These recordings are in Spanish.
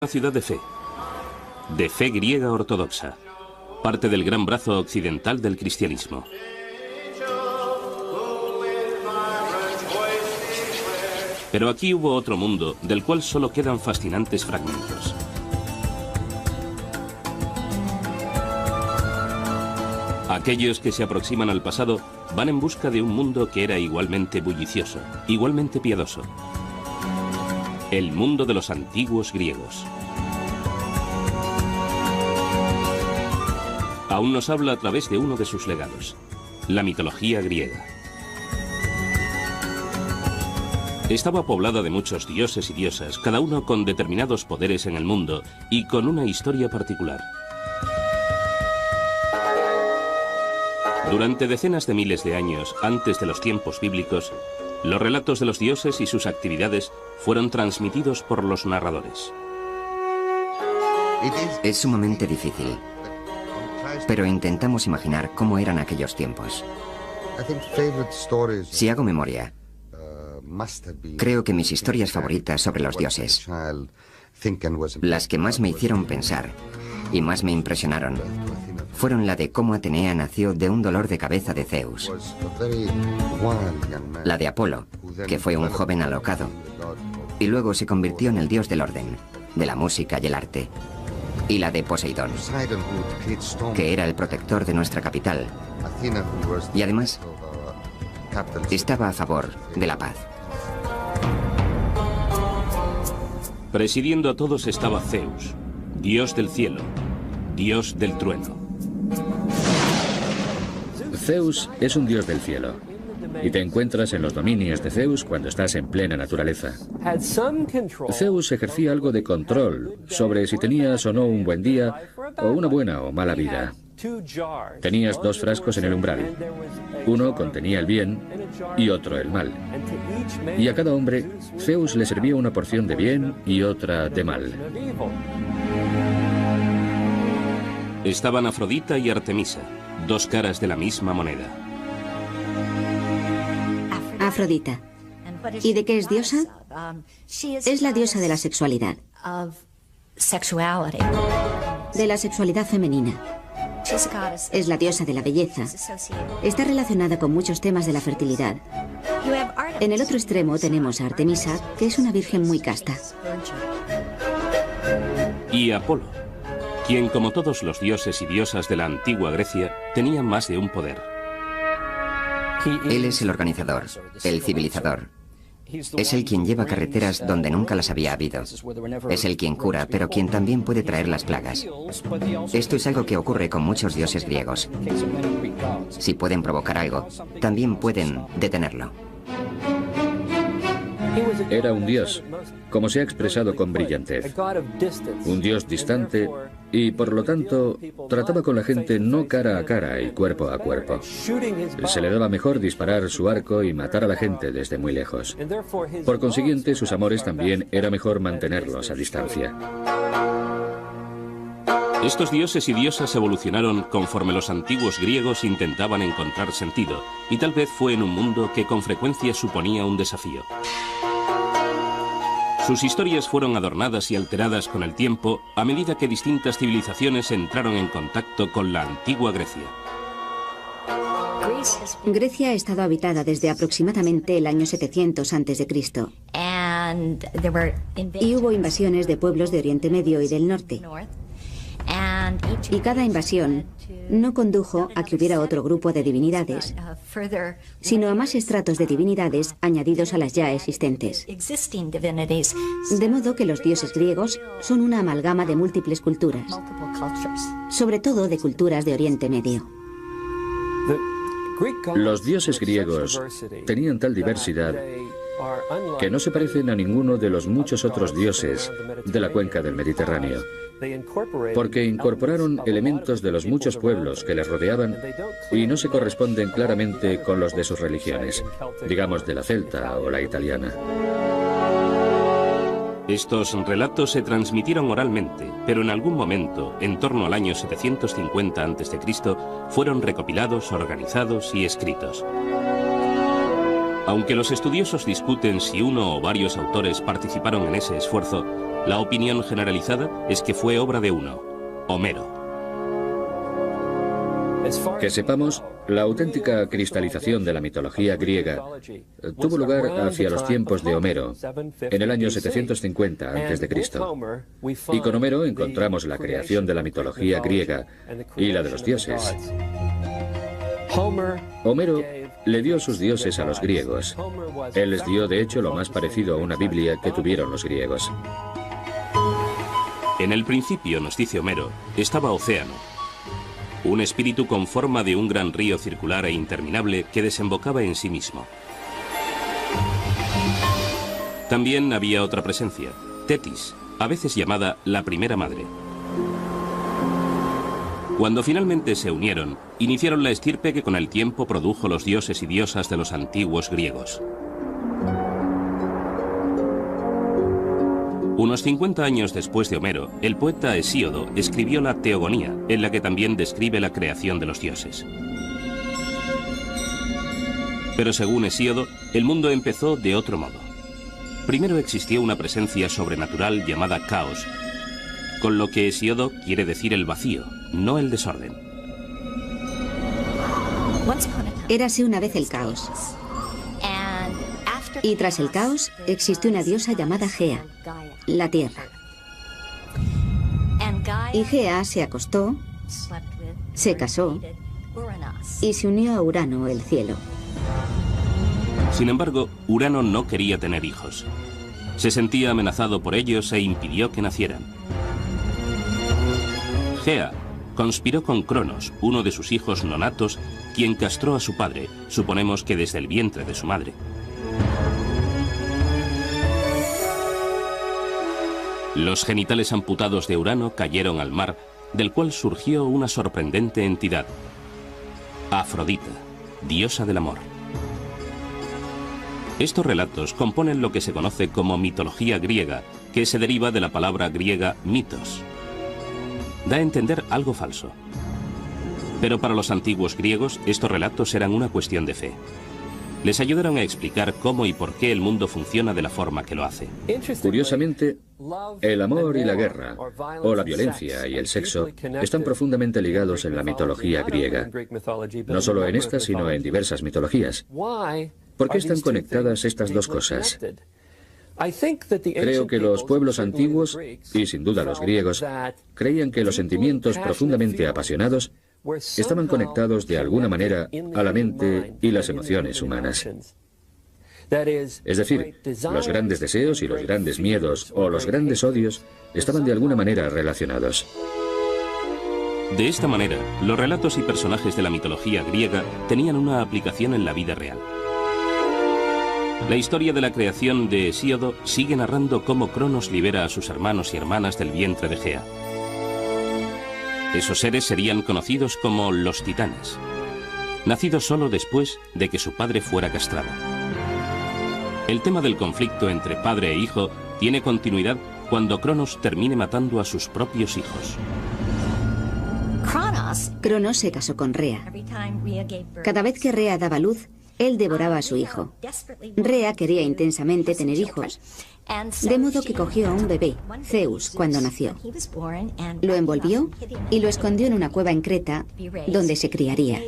Una ciudad de fe griega ortodoxa, parte del gran brazo occidental del cristianismo. Pero aquí hubo otro mundo, del cual solo quedan fascinantes fragmentos. Aquellos que se aproximan al pasado van en busca de un mundo que era igualmente bullicioso, igualmente piadoso. El mundo de los antiguos griegos. Aún nos habla a través de uno de sus legados, la mitología griega. Estaba poblada de muchos dioses y diosas, cada uno con determinados poderes en el mundo y con una historia particular. Durante decenas de miles de años antes de los tiempos bíblicos, los relatos de los dioses y sus actividades fueron transmitidos por los narradores. Es sumamente difícil, pero intentamos imaginar cómo eran aquellos tiempos. Si hago memoria, creo que mis historias favoritas sobre los dioses, las que más me hicieron pensar y más me impresionaron, fueron la de cómo Atenea nació de un dolor de cabeza de Zeus, la de Apolo, que fue un joven alocado, y luego se convirtió en el dios del orden, de la música y el arte, y la de Poseidón, que era el protector de nuestra capital, y además estaba a favor de la paz. Presidiendo a todos estaba Zeus, dios del cielo, dios del trueno. Zeus es un dios del cielo, y te encuentras en los dominios de Zeus cuando estás en plena naturaleza. Zeus ejercía algo de control sobre si tenías o no un buen día, o una buena o mala vida. Tenías dos frascos en el umbral. Uno contenía el bien y otro el mal. Y a cada hombre, Zeus le servía una porción de bien y otra de mal. Estaban Afrodita y Artemisa, dos caras de la misma moneda. Afrodita. ¿Y de qué es diosa? Es la diosa de la sexualidad. De la sexualidad femenina. Es la diosa de la belleza. Está relacionada con muchos temas de la fertilidad. En el otro extremo tenemos a Artemisa, que es una virgen muy casta. Y Apolo, quien, como todos los dioses y diosas de la antigua Grecia, tenía más de un poder. Él es el organizador, el civilizador. Es el quien lleva carreteras donde nunca las había habido. Es el quien cura, pero quien también puede traer las plagas. Esto es algo que ocurre con muchos dioses griegos. Si pueden provocar algo, también pueden detenerlo. Era un dios, como se ha expresado con brillantez. Un dios distante y, por lo tanto, trataba con la gente no cara a cara y cuerpo a cuerpo. Se le daba mejor disparar su arco y matar a la gente desde muy lejos. Por consiguiente, sus amores también era mejor mantenerlos a distancia. Estos dioses y diosas evolucionaron conforme los antiguos griegos intentaban encontrar sentido, y tal vez fue en un mundo que con frecuencia suponía un desafío. Sus historias fueron adornadas y alteradas con el tiempo a medida que distintas civilizaciones entraron en contacto con la antigua Grecia. Grecia ha estado habitada desde aproximadamente el año 700 a.C. Y hubo invasiones de pueblos de Oriente Medio y del norte. Y cada invasión no condujo a que hubiera otro grupo de divinidades, sino a más estratos de divinidades añadidos a las ya existentes. De modo que los dioses griegos son una amalgama de múltiples culturas, sobre todo de culturas de Oriente Medio. Los dioses griegos tenían tal diversidad que no se parecen a ninguno de los muchos otros dioses de la cuenca del Mediterráneo, porque incorporaron elementos de los muchos pueblos que les rodeaban y no se corresponden claramente con los de sus religiones, digamos de la celta o la italiana. Estos relatos se transmitieron oralmente, pero en algún momento, en torno al año 750 a.C., fueron recopilados, organizados y escritos. Aunque los estudiosos discuten si uno o varios autores participaron en ese esfuerzo, La opinión generalizada es que fue obra de uno, Homero. Que sepamos, la auténtica cristalización de la mitología griega tuvo lugar hacia los tiempos de Homero, en el año 750 a.C. Y con Homero encontramos la creación de la mitología griega y la de los dioses. Homero le dio sus dioses a los griegos. Él les dio, de hecho, lo más parecido a una Biblia que tuvieron los griegos. En el principio, nos dice Homero, estaba Océano, un espíritu con forma de un gran río circular e interminable que desembocaba en sí mismo. También había otra presencia, Tetis, a veces llamada la primera madre. Cuando finalmente se unieron, iniciaron la estirpe que con el tiempo produjo los dioses y diosas de los antiguos griegos. Unos 50 años después de Homero, el poeta Hesíodo escribió la Teogonía, en la que también describe la creación de los dioses. Pero según Hesíodo, el mundo empezó de otro modo. Primero existió una presencia sobrenatural llamada caos, con lo que Hesíodo quiere decir el vacío, no el desorden. Érase una vez el caos. Y tras el caos existió una diosa llamada Gea, la tierra. Y Gea se acostó, se casó y se unió a Urano, el cielo. Sin embargo, Urano no quería tener hijos. Se sentía amenazado por ellos e impidió que nacieran. Gea conspiró con Cronos, uno de sus hijos nonatos, quien castró a su padre, suponemos que desde el vientre de su madre. Los genitales amputados de Urano cayeron al mar, del cual surgió una sorprendente entidad, Afrodita, diosa del amor. Estos relatos componen lo que se conoce como mitología griega, que se deriva de la palabra griega mitos. Da a entender algo falso. Pero para los antiguos griegos, estos relatos eran una cuestión de fe. Les ayudaron a explicar cómo y por qué el mundo funciona de la forma que lo hace. Curiosamente, el amor y la guerra, o la violencia y el sexo, están profundamente ligados en la mitología griega. No solo en esta, sino en diversas mitologías. ¿Por qué están conectadas estas dos cosas? Creo que los pueblos antiguos, y sin duda los griegos, creían que los sentimientos profundamente apasionados estaban conectados de alguna manera a la mente y las emociones humanas. Es decir, los grandes deseos y los grandes miedos o los grandes odios estaban de alguna manera relacionados. De esta manera, los relatos y personajes de la mitología griega tenían una aplicación en la vida real. La historia de la creación de Hesíodo sigue narrando cómo Cronos libera a sus hermanos y hermanas del vientre de Gea. Esos seres serían conocidos como los titanes, nacidos solo después de que su padre fuera castrado. El tema del conflicto entre padre e hijo tiene continuidad cuando Cronos termine matando a sus propios hijos. Cronos se casó con Rea. Cada vez que Rea daba luz, él devoraba a su hijo. Rea quería intensamente tener hijos, de modo que cogió a un bebé, Zeus, cuando nació. Lo envolvió y lo escondió en una cueva en Creta, donde se criaría.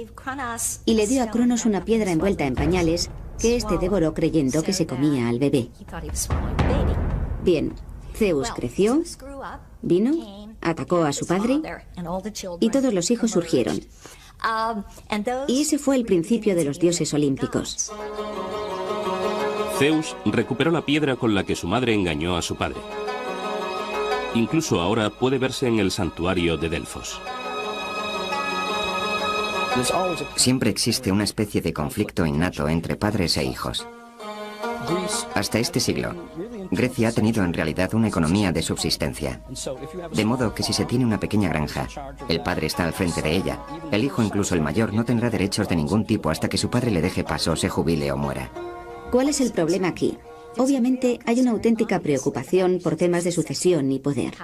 Y le dio a Cronos una piedra envuelta en pañales, que éste devoró creyendo que se comía al bebé. Bien, Zeus creció, vino, atacó a su padre, y todos los hijos surgieron. Y ese fue el principio de los dioses olímpicos. Zeus recuperó la piedra con la que su madre engañó a su padre. Incluso ahora puede verse en el santuario de Delfos. Siempre existe una especie de conflicto innato entre padres e hijos. Hasta este siglo, Grecia ha tenido en realidad una economía de subsistencia. De modo que si se tiene una pequeña granja, el padre está al frente de ella. El hijo, incluso el mayor, no tendrá derechos de ningún tipo hasta que su padre le deje paso, se jubile o muera. ¿Cuál es el problema aquí? Obviamente hay una auténtica preocupación por temas de sucesión y poder.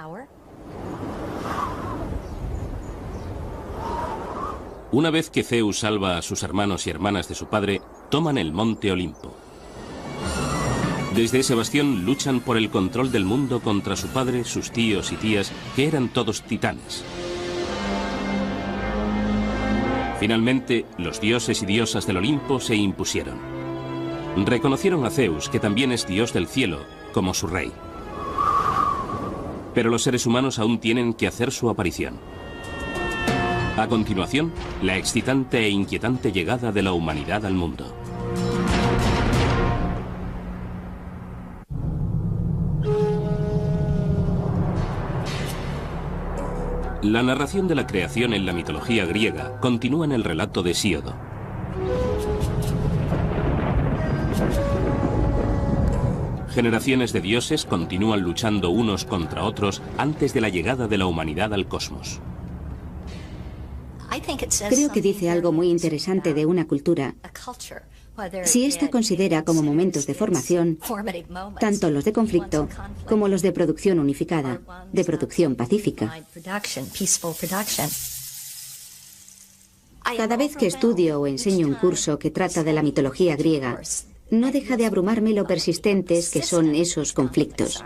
Una vez que Zeus salva a sus hermanos y hermanas de su padre, toman el monte Olimpo. Desde ese bastión luchan por el control del mundo contra su padre, sus tíos y tías, que eran todos titanes. Finalmente, los dioses y diosas del Olimpo se impusieron. Reconocieron a Zeus, que también es dios del cielo, como su rey. Pero los seres humanos aún tienen que hacer su aparición. A continuación, la excitante e inquietante llegada de la humanidad al mundo. La narración de la creación en la mitología griega continúa en el relato de Hesíodo. Generaciones de dioses continúan luchando unos contra otros antes de la llegada de la humanidad al cosmos. Creo que dice algo muy interesante de una cultura. Si ésta considera como momentos de formación tanto los de conflicto como los de producción unificada, de producción pacífica. Cada vez que estudio o enseño un curso que trata de la mitología griega, no deja de abrumarme lo persistentes que son esos conflictos.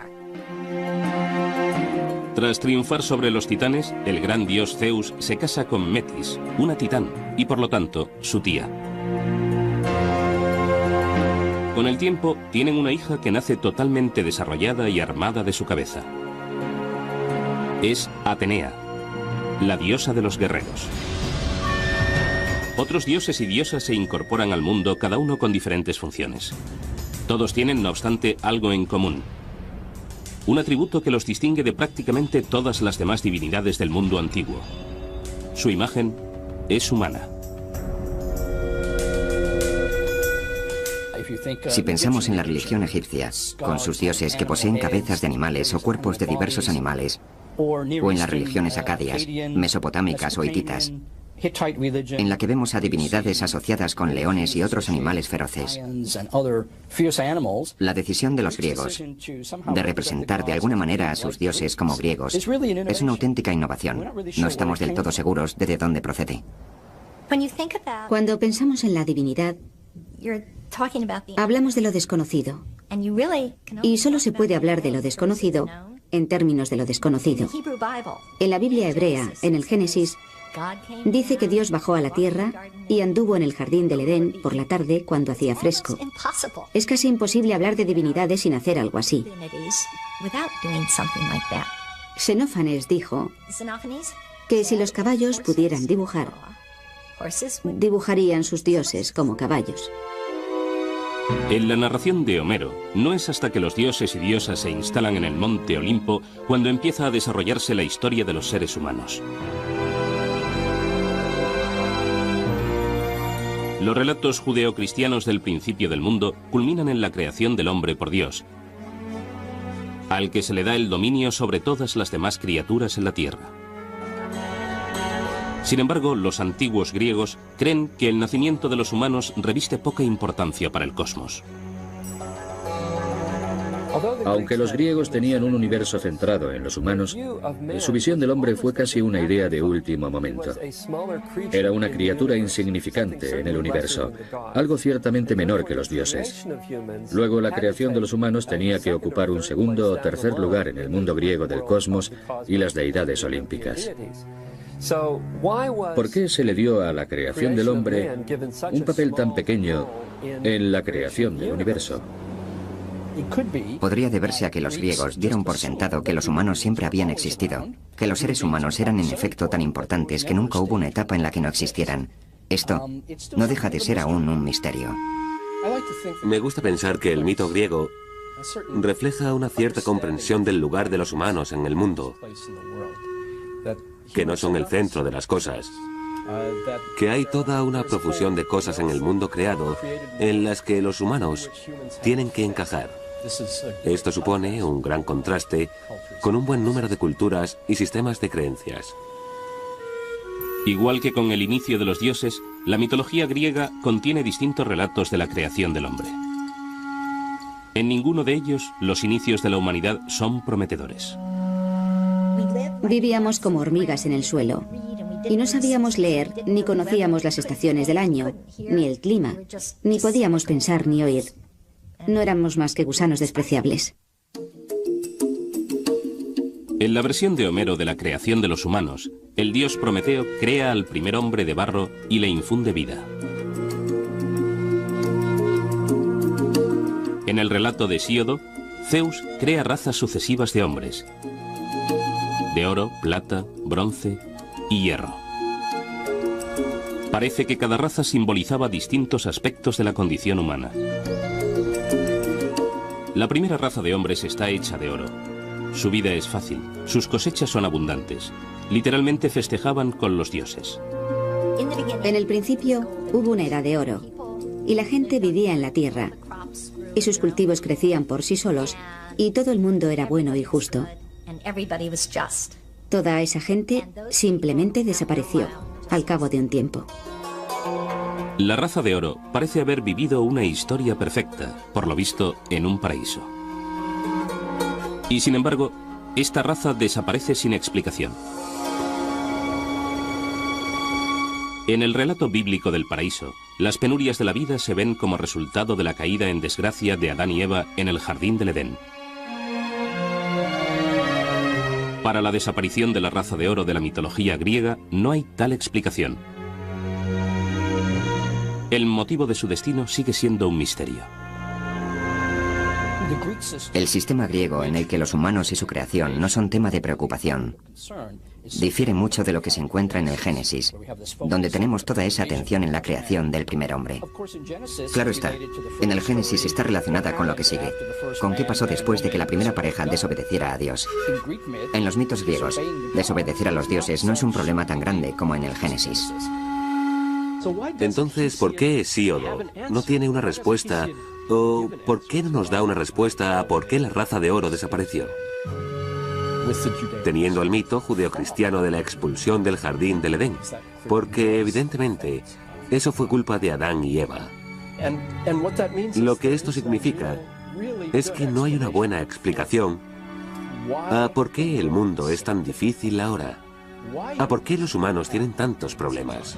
Tras triunfar sobre los titanes, el gran dios Zeus se casa con Metis, una titán, y por lo tanto, su tía. Con el tiempo, tienen una hija que nace totalmente desarrollada y armada de su cabeza. Es Atenea, la diosa de los guerreros. Otros dioses y diosas se incorporan al mundo, cada uno con diferentes funciones. Todos tienen, no obstante, algo en común. Un atributo que los distingue de prácticamente todas las demás divinidades del mundo antiguo. Su imagen es humana. Si pensamos en la religión egipcia, con sus dioses que poseen cabezas de animales o cuerpos de diversos animales, o en las religiones acadias, mesopotámicas o hititas, en la que vemos a divinidades asociadas con leones y otros animales feroces. La decisión de los griegos de representar de alguna manera a sus dioses como griegos es una auténtica innovación. No estamos del todo seguros de dónde procede. Cuando pensamos en la divinidad, hablamos de lo desconocido. Y solo se puede hablar de lo desconocido en términos de lo desconocido. En la Biblia hebrea, en el Génesis, dice que Dios bajó a la tierra y anduvo en el jardín del Edén por la tarde cuando hacía fresco. Es casi imposible hablar de divinidades sin hacer algo así. Xenófanes dijo que si los caballos pudieran dibujar, dibujarían sus dioses como caballos. En la narración de Homero, no es hasta que los dioses y diosas se instalan en el monte Olimpo cuando empieza a desarrollarse la historia de los seres humanos. Los relatos judeocristianos del principio del mundo culminan en la creación del hombre por Dios, al que se le da el dominio sobre todas las demás criaturas en la tierra. Sin embargo, los antiguos griegos creen que el nacimiento de los humanos reviste poca importancia para el cosmos. Aunque los griegos tenían un universo centrado en los humanos, su visión del hombre fue casi una idea de último momento. Era una criatura insignificante en el universo, algo ciertamente menor que los dioses. Luego, la creación de los humanos tenía que ocupar un segundo o tercer lugar en el mundo griego del cosmos y las deidades olímpicas. ¿Por qué se le dio a la creación del hombre un papel tan pequeño en la creación del universo? Podría deberse a que los griegos dieron por sentado que los humanos siempre habían existido, que los seres humanos eran en efecto tan importantes que nunca hubo una etapa en la que no existieran. Esto no deja de ser aún un misterio. Me gusta pensar que el mito griego refleja una cierta comprensión del lugar de los humanos en el mundo, que no son el centro de las cosas, que hay toda una profusión de cosas en el mundo creado en las que los humanos tienen que encajar. Esto supone un gran contraste con un buen número de culturas y sistemas de creencias. Igual que con el inicio de los dioses, la mitología griega contiene distintos relatos de la creación del hombre. En ninguno de ellos, los inicios de la humanidad son prometedores. Vivíamos como hormigas en el suelo y no sabíamos leer ni conocíamos las estaciones del año, ni el clima, ni podíamos pensar ni oír. No éramos más que gusanos despreciables. En la versión de Homero de la creación de los humanos, el dios Prometeo crea al primer hombre de barro y le infunde vida. En el relato de Hesíodo, Zeus crea razas sucesivas de hombres, de oro, plata, bronce y hierro. Parece que cada raza simbolizaba distintos aspectos de la condición humana. La primera raza de hombres está hecha de oro. Su vida es fácil, sus cosechas son abundantes. Literalmente festejaban con los dioses. En el principio hubo una era de oro, y la gente vivía en la tierra, y sus cultivos crecían por sí solos, y todo el mundo era bueno y justo. Toda esa gente simplemente desapareció al cabo de un tiempo. La raza de oro parece haber vivido una historia perfecta, por lo visto, en un paraíso. Y sin embargo, esta raza desaparece sin explicación. En el relato bíblico del paraíso, las penurias de la vida se ven como resultado de la caída en desgracia de Adán y Eva en el jardín del Edén. Para la desaparición de la raza de oro de la mitología griega no hay tal explicación. El motivo de su destino sigue siendo un misterio. El sistema griego en el que los humanos y su creación no son tema de preocupación difiere mucho de lo que se encuentra en el Génesis, donde tenemos toda esa atención en la creación del primer hombre. Claro está, en el Génesis está relacionada con lo que sigue, con qué pasó después de que la primera pareja desobedeciera a Dios. En los mitos griegos, desobedecer a los dioses no es un problema tan grande como en el Génesis. Entonces, ¿por qué Hesíodo no tiene una respuesta? ¿O por qué no nos da una respuesta a por qué la raza de oro desapareció? Teniendo el mito judeocristiano de la expulsión del jardín del Edén, porque evidentemente eso fue culpa de Adán y Eva. Lo que esto significa es que no hay una buena explicación a por qué el mundo es tan difícil ahora, a por qué los humanos tienen tantos problemas.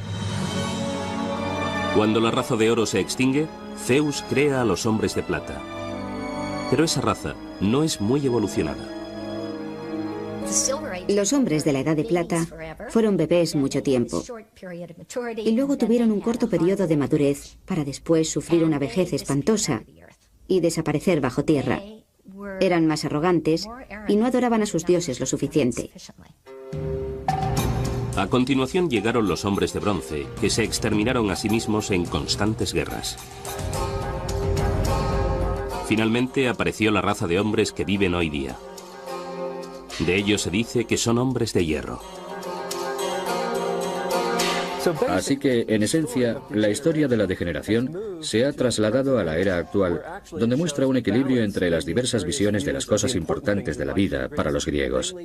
Cuando la raza de oro se extingue, Zeus crea a los hombres de plata. Pero esa raza no es muy evolucionada. Los hombres de la Edad de Plata fueron bebés mucho tiempo y luego tuvieron un corto periodo de madurez para después sufrir una vejez espantosa y desaparecer bajo tierra. Eran más arrogantes y no adoraban a sus dioses lo suficiente. A continuación llegaron los hombres de bronce, que se exterminaron a sí mismos en constantes guerras. Finalmente apareció la raza de hombres que viven hoy día. De ellos se dice que son hombres de hierro. Así que, en esencia, la historia de la degeneración se ha trasladado a la era actual, donde muestra un equilibrio entre las diversas visiones de las cosas importantes de la vida para los griegos.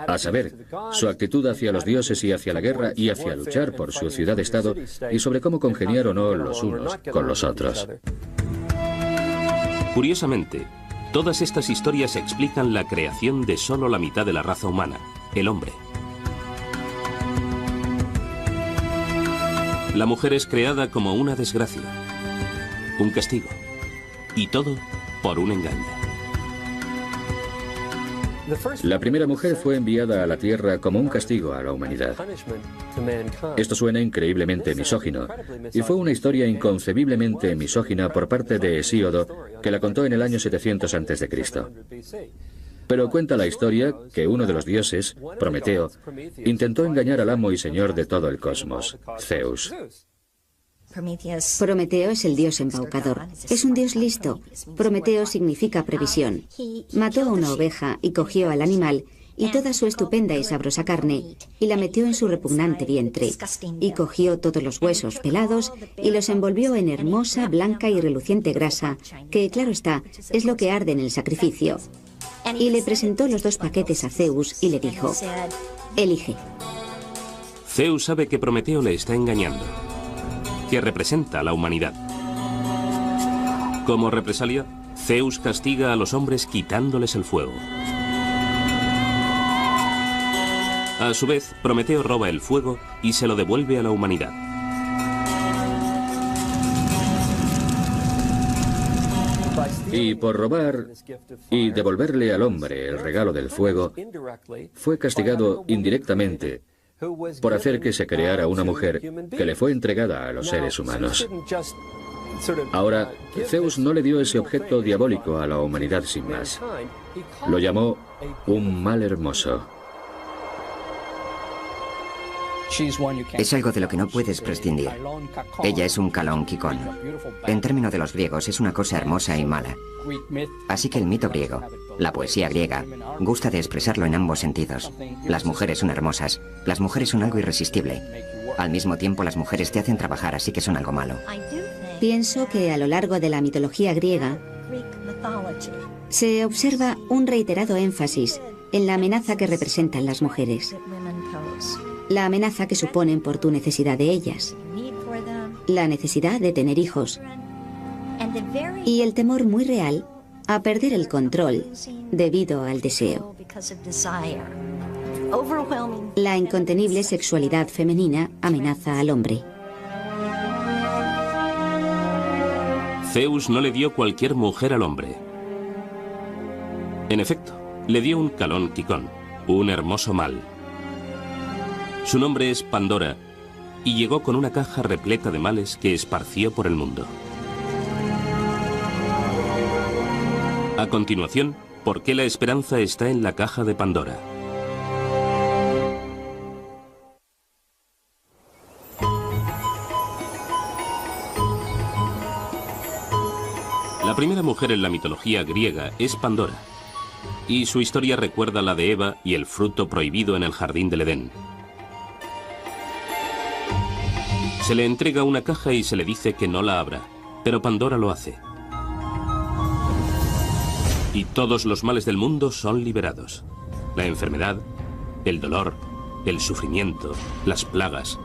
A saber, su actitud hacia los dioses y hacia la guerra y hacia luchar por su ciudad-estado y sobre cómo congeniar o no los unos con los otros. Curiosamente, todas estas historias explican la creación de solo la mitad de la raza humana, el hombre. La mujer es creada como una desgracia, un castigo, y todo por un engaño. La primera mujer fue enviada a la Tierra como un castigo a la humanidad. Esto suena increíblemente misógino, y fue una historia inconcebiblemente misógina por parte de Hesíodo, que la contó en el año 700 a.C. Pero cuenta la historia que uno de los dioses, Prometeo, intentó engañar al amo y señor de todo el cosmos, Zeus. Prometeo es el dios embaucador. Es un dios listo. Prometeo significa previsión. Mató a una oveja y cogió al animal y toda su estupenda y sabrosa carne y la metió en su repugnante vientre. Y cogió todos los huesos pelados y los envolvió en hermosa, blanca y reluciente grasa, que, claro está, es lo que arde en el sacrificio. Y le presentó los 2 paquetes a Zeus y le dijo: elige. Zeus sabe que Prometeo le está engañando, que representa a la humanidad. Como represalia, Zeus castiga a los hombres quitándoles el fuego. A su vez, Prometeo roba el fuego y se lo devuelve a la humanidad. Y por robar y devolverle al hombre el regalo del fuego, fue castigado indirectamente por hacer que se creara una mujer que le fue entregada a los seres humanos. Ahora, Zeus no le dio ese objeto diabólico a la humanidad sin más. Lo llamó un mal hermoso. Es algo de lo que no puedes prescindir. Ella es un Kalón Kikón. En términos de los griegos, es una cosa hermosa y mala. Así que el mito griego, la poesía griega, gusta de expresarlo en ambos sentidos. Las mujeres son hermosas. Las mujeres son algo irresistible. Al mismo tiempo, las mujeres te hacen trabajar, así que son algo malo. Pienso que a lo largo de la mitología griega se observa un reiterado énfasis en la amenaza que representan las mujeres. La amenaza que suponen por tu necesidad de ellas, la necesidad de tener hijos y el temor muy real a perder el control debido al deseo. La incontenible sexualidad femenina amenaza al hombre. Zeus no le dio cualquier mujer al hombre. En efecto, le dio un Kalón Kikón, un hermoso mal. Su nombre es Pandora, y llegó con una caja repleta de males que esparció por el mundo. A continuación, ¿por qué la esperanza está en la caja de Pandora? La primera mujer en la mitología griega es Pandora, y su historia recuerda la de Eva y el fruto prohibido en el jardín del Edén. Se le entrega una caja y se le dice que no la abra, pero Pandora lo hace. Y todos los males del mundo son liberados. La enfermedad, el dolor, el sufrimiento, las plagas.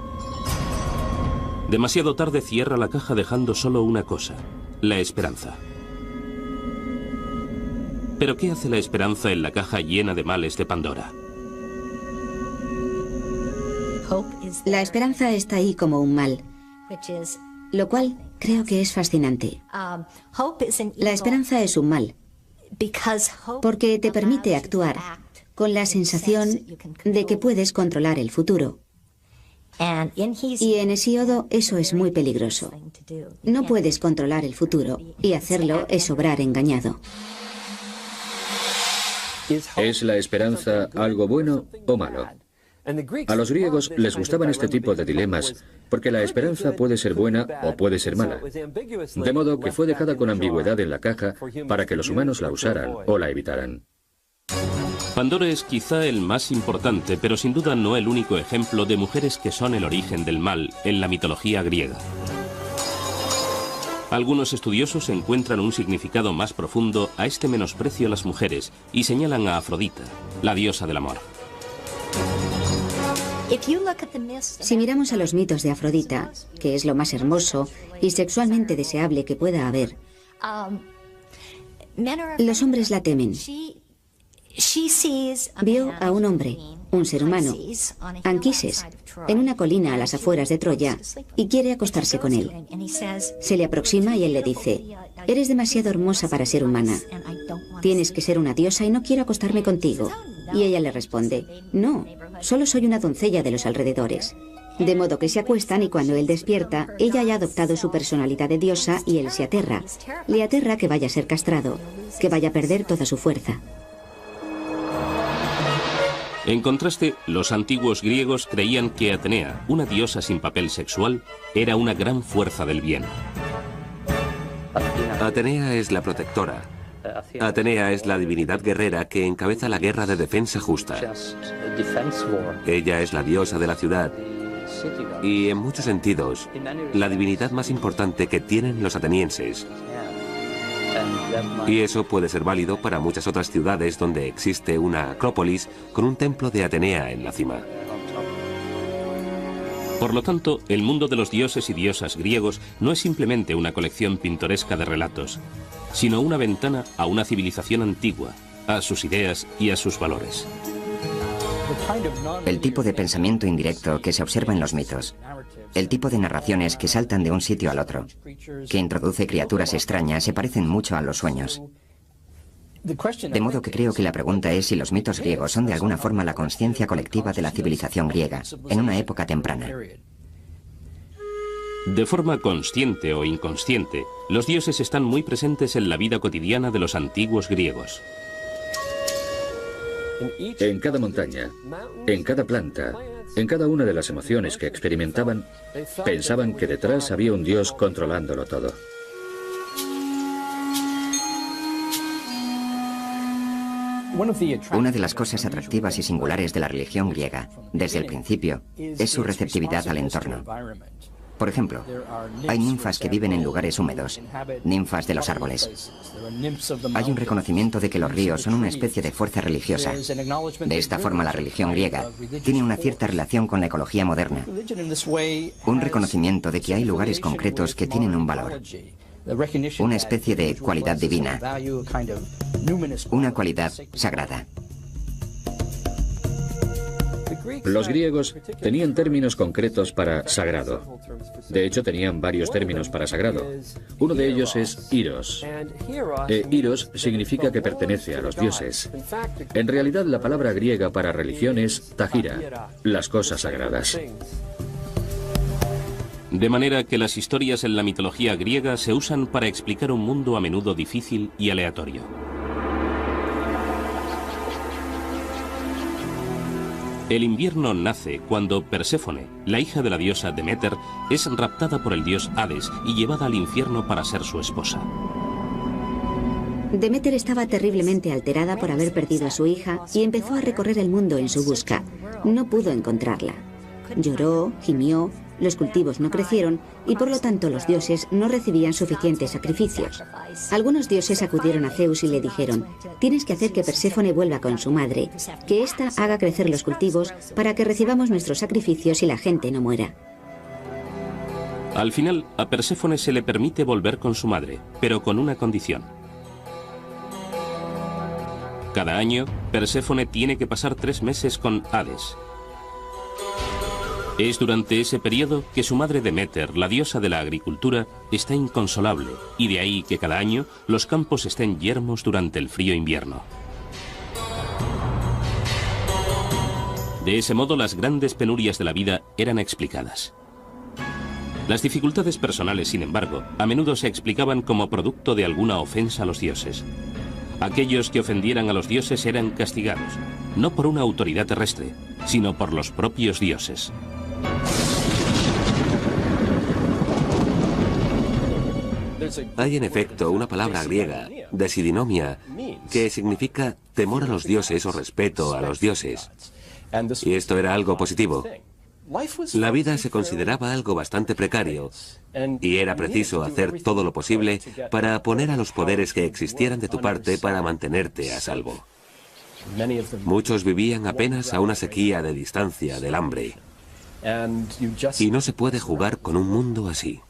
Demasiado tarde cierra la caja dejando solo una cosa, la esperanza. ¿Pero qué hace la esperanza en la caja llena de males de Pandora? La esperanza está ahí como un mal, lo cual creo que es fascinante. La esperanza es un mal, porque te permite actuar con la sensación de que puedes controlar el futuro. Y en Hesíodo eso es muy peligroso. No puedes controlar el futuro, y hacerlo es obrar engañado. ¿Es la esperanza algo bueno o malo? A los griegos les gustaban este tipo de dilemas porque la esperanza puede ser buena o puede ser mala. De modo que fue dejada con ambigüedad en la caja para que los humanos la usaran o la evitaran. Pandora es quizá el más importante, pero sin duda no el único ejemplo de mujeres que son el origen del mal en la mitología griega. Algunos estudiosos encuentran un significado más profundo a este menosprecio a las mujeres y señalan a Afrodita, la diosa del amor. Si miramos a los mitos de Afrodita, que es lo más hermoso y sexualmente deseable que pueda haber, los hombres la temen. Vio a un hombre, un ser humano, Anquises, en una colina a las afueras de Troya y quiere acostarse con él. Se le aproxima y él le dice: «Eres demasiado hermosa para ser humana. Tienes que ser una diosa y no quiero acostarme contigo». Y ella le responde: «No, solo soy una doncella de los alrededores». De modo que se acuestan y cuando él despierta, ella ya ha adoptado su personalidad de diosa y él se aterra. Le aterra que vaya a ser castrado, que vaya a perder toda su fuerza. En contraste, los antiguos griegos creían que Atenea, una diosa sin papel sexual, era una gran fuerza del bien. Atenea es la protectora. Atenea es la divinidad guerrera que encabeza la guerra de defensa justa. Ella es la diosa de la ciudad y, en muchos sentidos, la divinidad más importante que tienen los atenienses. Y eso puede ser válido para muchas otras ciudades donde existe una acrópolis con un templo de Atenea en la cima. Por lo tanto, el mundo de los dioses y diosas griegos no es simplemente una colección pintoresca de relatos, sino una ventana a una civilización antigua, a sus ideas y a sus valores. El tipo de pensamiento indirecto que se observa en los mitos. El tipo de narraciones que saltan de un sitio al otro, que introduce criaturas extrañas, se parecen mucho a los sueños. De modo que creo que la pregunta es si los mitos griegos son de alguna forma la consciencia colectiva de la civilización griega, en una época temprana. De forma consciente o inconsciente, los dioses están muy presentes en la vida cotidiana de los antiguos griegos. En cada montaña, en cada planta, en cada una de las emociones que experimentaban, pensaban que detrás había un dios controlándolo todo. Una de las cosas atractivas y singulares de la religión griega, desde el principio, es su receptividad al entorno. Por ejemplo, hay ninfas que viven en lugares húmedos, ninfas de los árboles. Hay un reconocimiento de que los ríos son una especie de fuerza religiosa. De esta forma, la religión griega tiene una cierta relación con la ecología moderna. Un reconocimiento de que hay lugares concretos que tienen un valor. Una especie de cualidad divina. Una cualidad sagrada. Los griegos tenían términos concretos para sagrado. De hecho, tenían varios términos para sagrado. Uno de ellos es Iros. Iros significa que pertenece a los dioses. En realidad, la palabra griega para religión es tagira, las cosas sagradas. De manera que las historias en la mitología griega se usan para explicar un mundo a menudo difícil y aleatorio. El invierno nace cuando Perséfone, la hija de la diosa Deméter, es raptada por el dios Hades y llevada al infierno para ser su esposa. Deméter estaba terriblemente alterada por haber perdido a su hija y empezó a recorrer el mundo en su busca. No pudo encontrarla. Lloró, gimió, los cultivos no crecieron y por lo tanto los dioses no recibían suficientes sacrificios. Algunos dioses acudieron a Zeus y le dijeron: tienes que hacer que Perséfone vuelva con su madre, que ésta haga crecer los cultivos para que recibamos nuestros sacrificios y la gente no muera. Al final, a Perséfone se le permite volver con su madre, pero con una condición. Cada año, Perséfone tiene que pasar 3 meses con Hades. Es durante ese periodo que su madre Deméter, la diosa de la agricultura, está inconsolable, y de ahí que cada año los campos estén yermos durante el frío invierno. De ese modo, las grandes penurias de la vida eran explicadas. Las dificultades personales, sin embargo, a menudo se explicaban como producto de alguna ofensa a los dioses. Aquellos que ofendieran a los dioses eran castigados, no por una autoridad terrestre, sino por los propios dioses. Hay en efecto una palabra griega, desidinomia, que significa temor a los dioses o respeto a los dioses. Y esto era algo positivo. La vida se consideraba algo bastante precario y era preciso hacer todo lo posible para poner a los poderes que existieran de tu parte para mantenerte a salvo. Muchos vivían apenas a una sequía de distancia del hambre. Y no se puede jugar con un mundo así.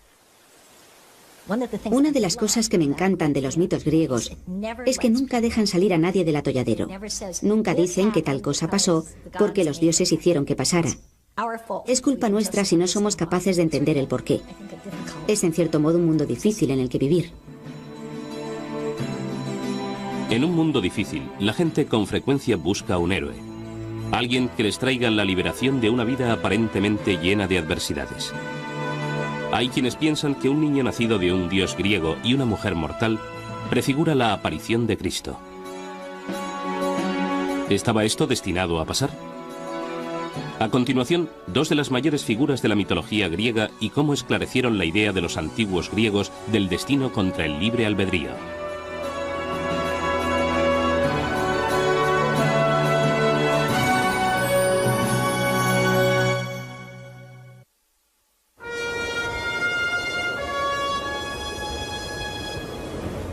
Una de las cosas que me encantan de los mitos griegos es que nunca dejan salir a nadie del atolladero. Nunca dicen que tal cosa pasó porque los dioses hicieron que pasara. Es culpa nuestra si no somos capaces de entender el porqué. Es en cierto modo un mundo difícil en el que vivir. En un mundo difícil, la gente con frecuencia busca un héroe. Alguien que les traiga la liberación de una vida aparentemente llena de adversidades. Hay quienes piensan que un niño nacido de un dios griego y una mujer mortal prefigura la aparición de Cristo. ¿Estaba esto destinado a pasar? A continuación, 2 de las mayores figuras de la mitología griega y cómo esclarecieron la idea de los antiguos griegos del destino contra el libre albedrío.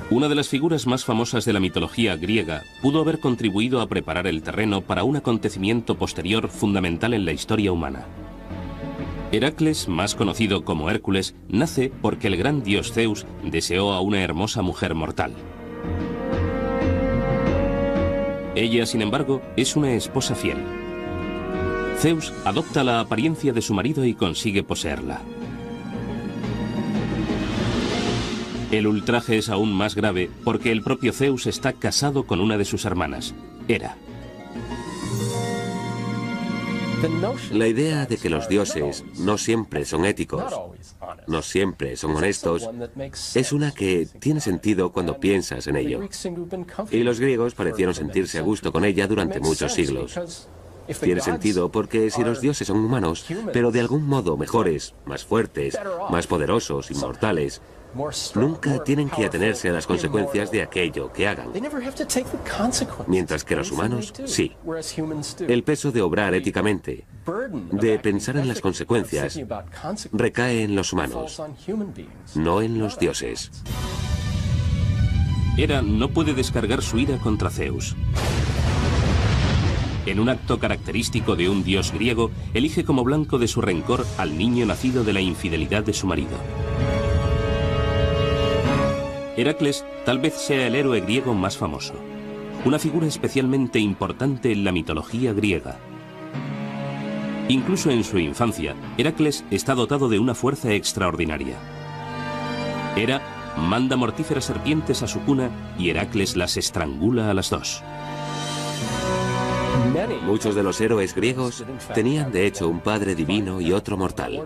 Una de las figuras más famosas de la mitología griega pudo haber contribuido a preparar el terreno para un acontecimiento posterior fundamental en la historia humana. Heracles, más conocido como Hércules, nace porque el gran dios Zeus deseó a una hermosa mujer mortal. Ella, sin embargo, es una esposa fiel. Zeus adopta la apariencia de su marido y consigue poseerla. El ultraje es aún más grave porque el propio Zeus está casado con una de sus hermanas, Hera. La idea de que los dioses no siempre son éticos, no siempre son honestos, es una que tiene sentido cuando piensas en ello. Y los griegos parecieron sentirse a gusto con ella durante muchos siglos. Tiene sentido porque si los dioses son humanos, pero de algún modo mejores, más fuertes, más poderosos, inmortales, nunca tienen que atenerse a las consecuencias de aquello que hagan. Mientras que los humanos, sí. El peso de obrar éticamente, de pensar en las consecuencias, recae en los humanos, no en los dioses. Hera no puede descargar su ira contra Zeus. En un acto característico de un dios griego, elige como blanco de su rencor al niño nacido de la infidelidad de su marido. Heracles tal vez sea el héroe griego más famoso, una figura especialmente importante en la mitología griega. Incluso en su infancia, Heracles está dotado de una fuerza extraordinaria. Hera manda mortíferas serpientes a su cuna y Heracles las estrangula a las dos. Muchos de los héroes griegos tenían de hecho un padre divino y otro mortal.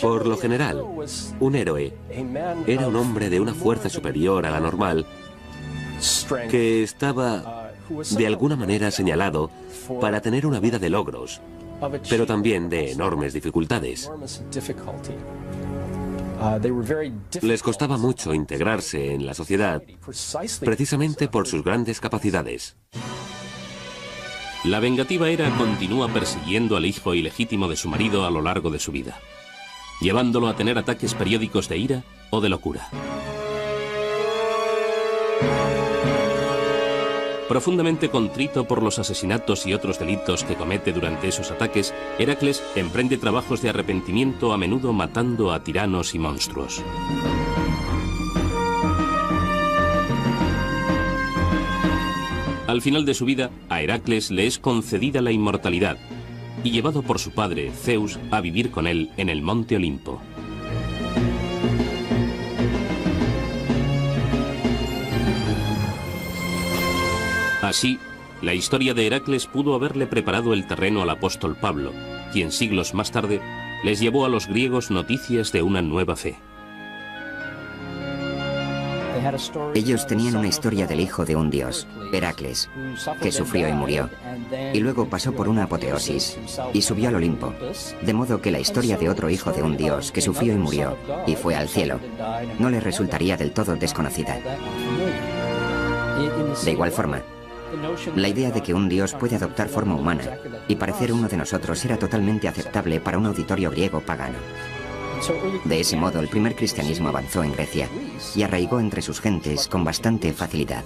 Por lo general, un héroe era un hombre de una fuerza superior a la normal que estaba de alguna manera señalado para tener una vida de logros, pero también de enormes dificultades. Les costaba mucho integrarse en la sociedad precisamente por sus grandes capacidades. La vengativa Hera continúa persiguiendo al hijo ilegítimo de su marido a lo largo de su vida, llevándolo a tener ataques periódicos de ira o de locura. Profundamente contrito por los asesinatos y otros delitos que comete durante esos ataques, Heracles emprende trabajos de arrepentimiento, a menudo matando a tiranos y monstruos. Al final de su vida, a Heracles le es concedida la inmortalidad y llevado por su padre, Zeus, a vivir con él en el monte Olimpo. Así, la historia de Heracles pudo haberle preparado el terreno al apóstol Pablo, quien siglos más tarde les llevó a los griegos noticias de una nueva fe. Ellos tenían una historia del hijo de un dios, Heracles, que sufrió y murió, y luego pasó por una apoteosis y subió al Olimpo, de modo que la historia de otro hijo de un dios que sufrió y murió y fue al cielo no le resultaría del todo desconocida. De igual forma, la idea de que un dios puede adoptar forma humana y parecer uno de nosotros era totalmente aceptable para un auditorio griego pagano. De ese modo, el primer cristianismo avanzó en Grecia y arraigó entre sus gentes con bastante facilidad.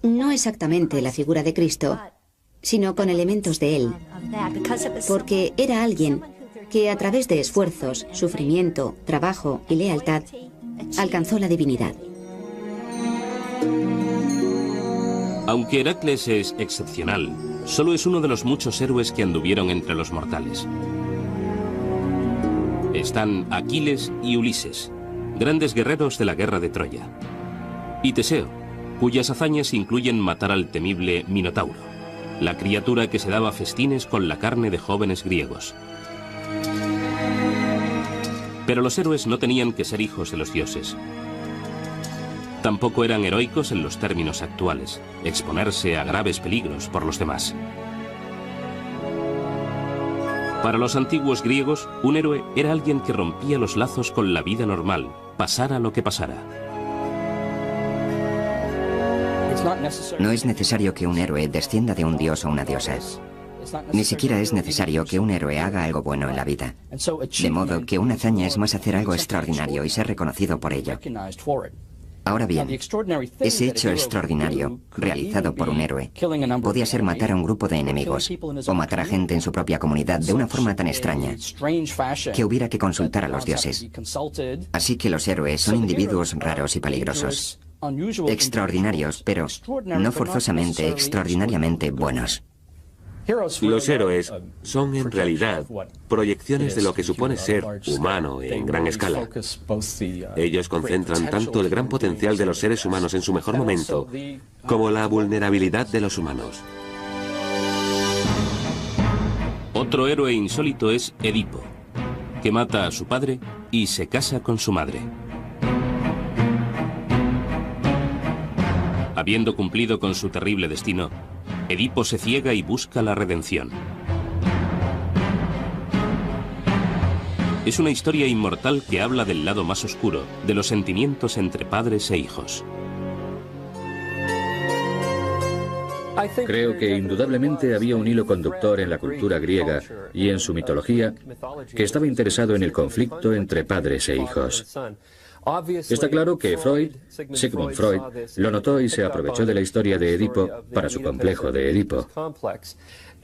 No exactamente la figura de Cristo, sino con elementos de él, porque era alguien que a través de esfuerzos, sufrimiento, trabajo y lealtad alcanzó la divinidad. Aunque Heracles es excepcional, solo es uno de los muchos héroes que anduvieron entre los mortales. Están Aquiles y Ulises, grandes guerreros de la guerra de Troya. Y Teseo, cuyas hazañas incluyen matar al temible Minotauro, la criatura que se daba festines con la carne de jóvenes griegos. Pero los héroes no tenían que ser hijos de los dioses. Tampoco eran heroicos en los términos actuales, exponerse a graves peligros por los demás. Para los antiguos griegos, un héroe era alguien que rompía los lazos con la vida normal, pasara lo que pasara. No es necesario que un héroe descienda de un dios o una diosa. Ni siquiera es necesario que un héroe haga algo bueno en la vida. De modo que una hazaña es más hacer algo extraordinario y ser reconocido por ello. Ahora bien, ese hecho extraordinario, realizado por un héroe, podía ser matar a un grupo de enemigos, o matar a gente en su propia comunidad de una forma tan extraña que hubiera que consultar a los dioses. Así que los héroes son individuos raros y peligrosos, extraordinarios, pero no forzosamente extraordinariamente buenos. Los héroes son en realidad proyecciones de lo que supone ser humano en gran escala. Ellos concentran tanto el gran potencial de los seres humanos en su mejor momento como la vulnerabilidad de los humanos. Otro héroe insólito es Edipo, que mata a su padre y se casa con su madre. Habiendo cumplido con su terrible destino, Edipo se ciega y busca la redención. Es una historia inmortal que habla del lado más oscuro de los sentimientos entre padres e hijos. Creo que indudablemente había un hilo conductor en la cultura griega y en su mitología que estaba interesado en el conflicto entre padres e hijos. Está claro que Sigmund Freud, lo notó y se aprovechó de la historia de Edipo para su complejo de Edipo.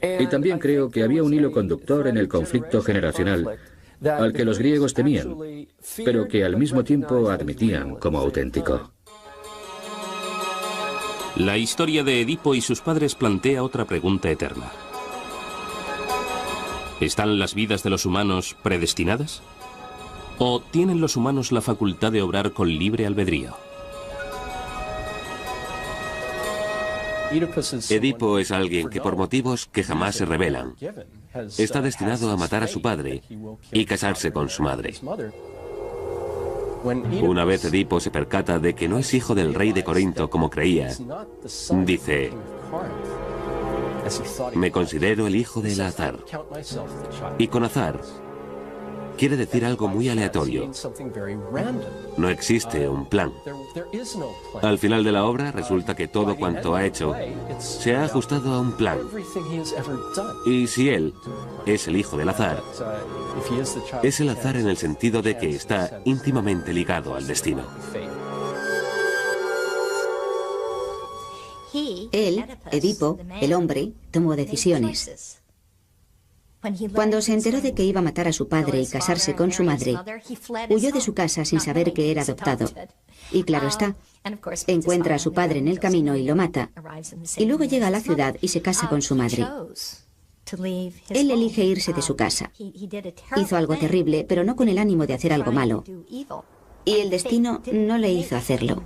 Y también creo que había un hilo conductor en el conflicto generacional al que los griegos temían, pero que al mismo tiempo admitían como auténtico. La historia de Edipo y sus padres plantea otra pregunta eterna. ¿Están las vidas de los humanos predestinadas? ¿O tienen los humanos la facultad de obrar con libre albedrío? Edipo es alguien que por motivos que jamás se revelan, está destinado a matar a su padre y casarse con su madre. Una vez Edipo se percata de que no es hijo del rey de Corinto como creía, dice: me considero el hijo del azar. Y con azar quiere decir algo muy aleatorio. No existe un plan. Al final de la obra resulta que todo cuanto ha hecho se ha ajustado a un plan. Y si él es el hijo del azar, es el azar en el sentido de que está íntimamente ligado al destino. Él, Edipo, el hombre, tomó decisiones. Cuando se enteró de que iba a matar a su padre y casarse con su madre, huyó de su casa sin saber que era adoptado. Y claro está, encuentra a su padre en el camino y lo mata. Y luego llega a la ciudad y se casa con su madre. Él elige irse de su casa. Hizo algo terrible, pero no con el ánimo de hacer algo malo. Y el destino no le hizo hacerlo.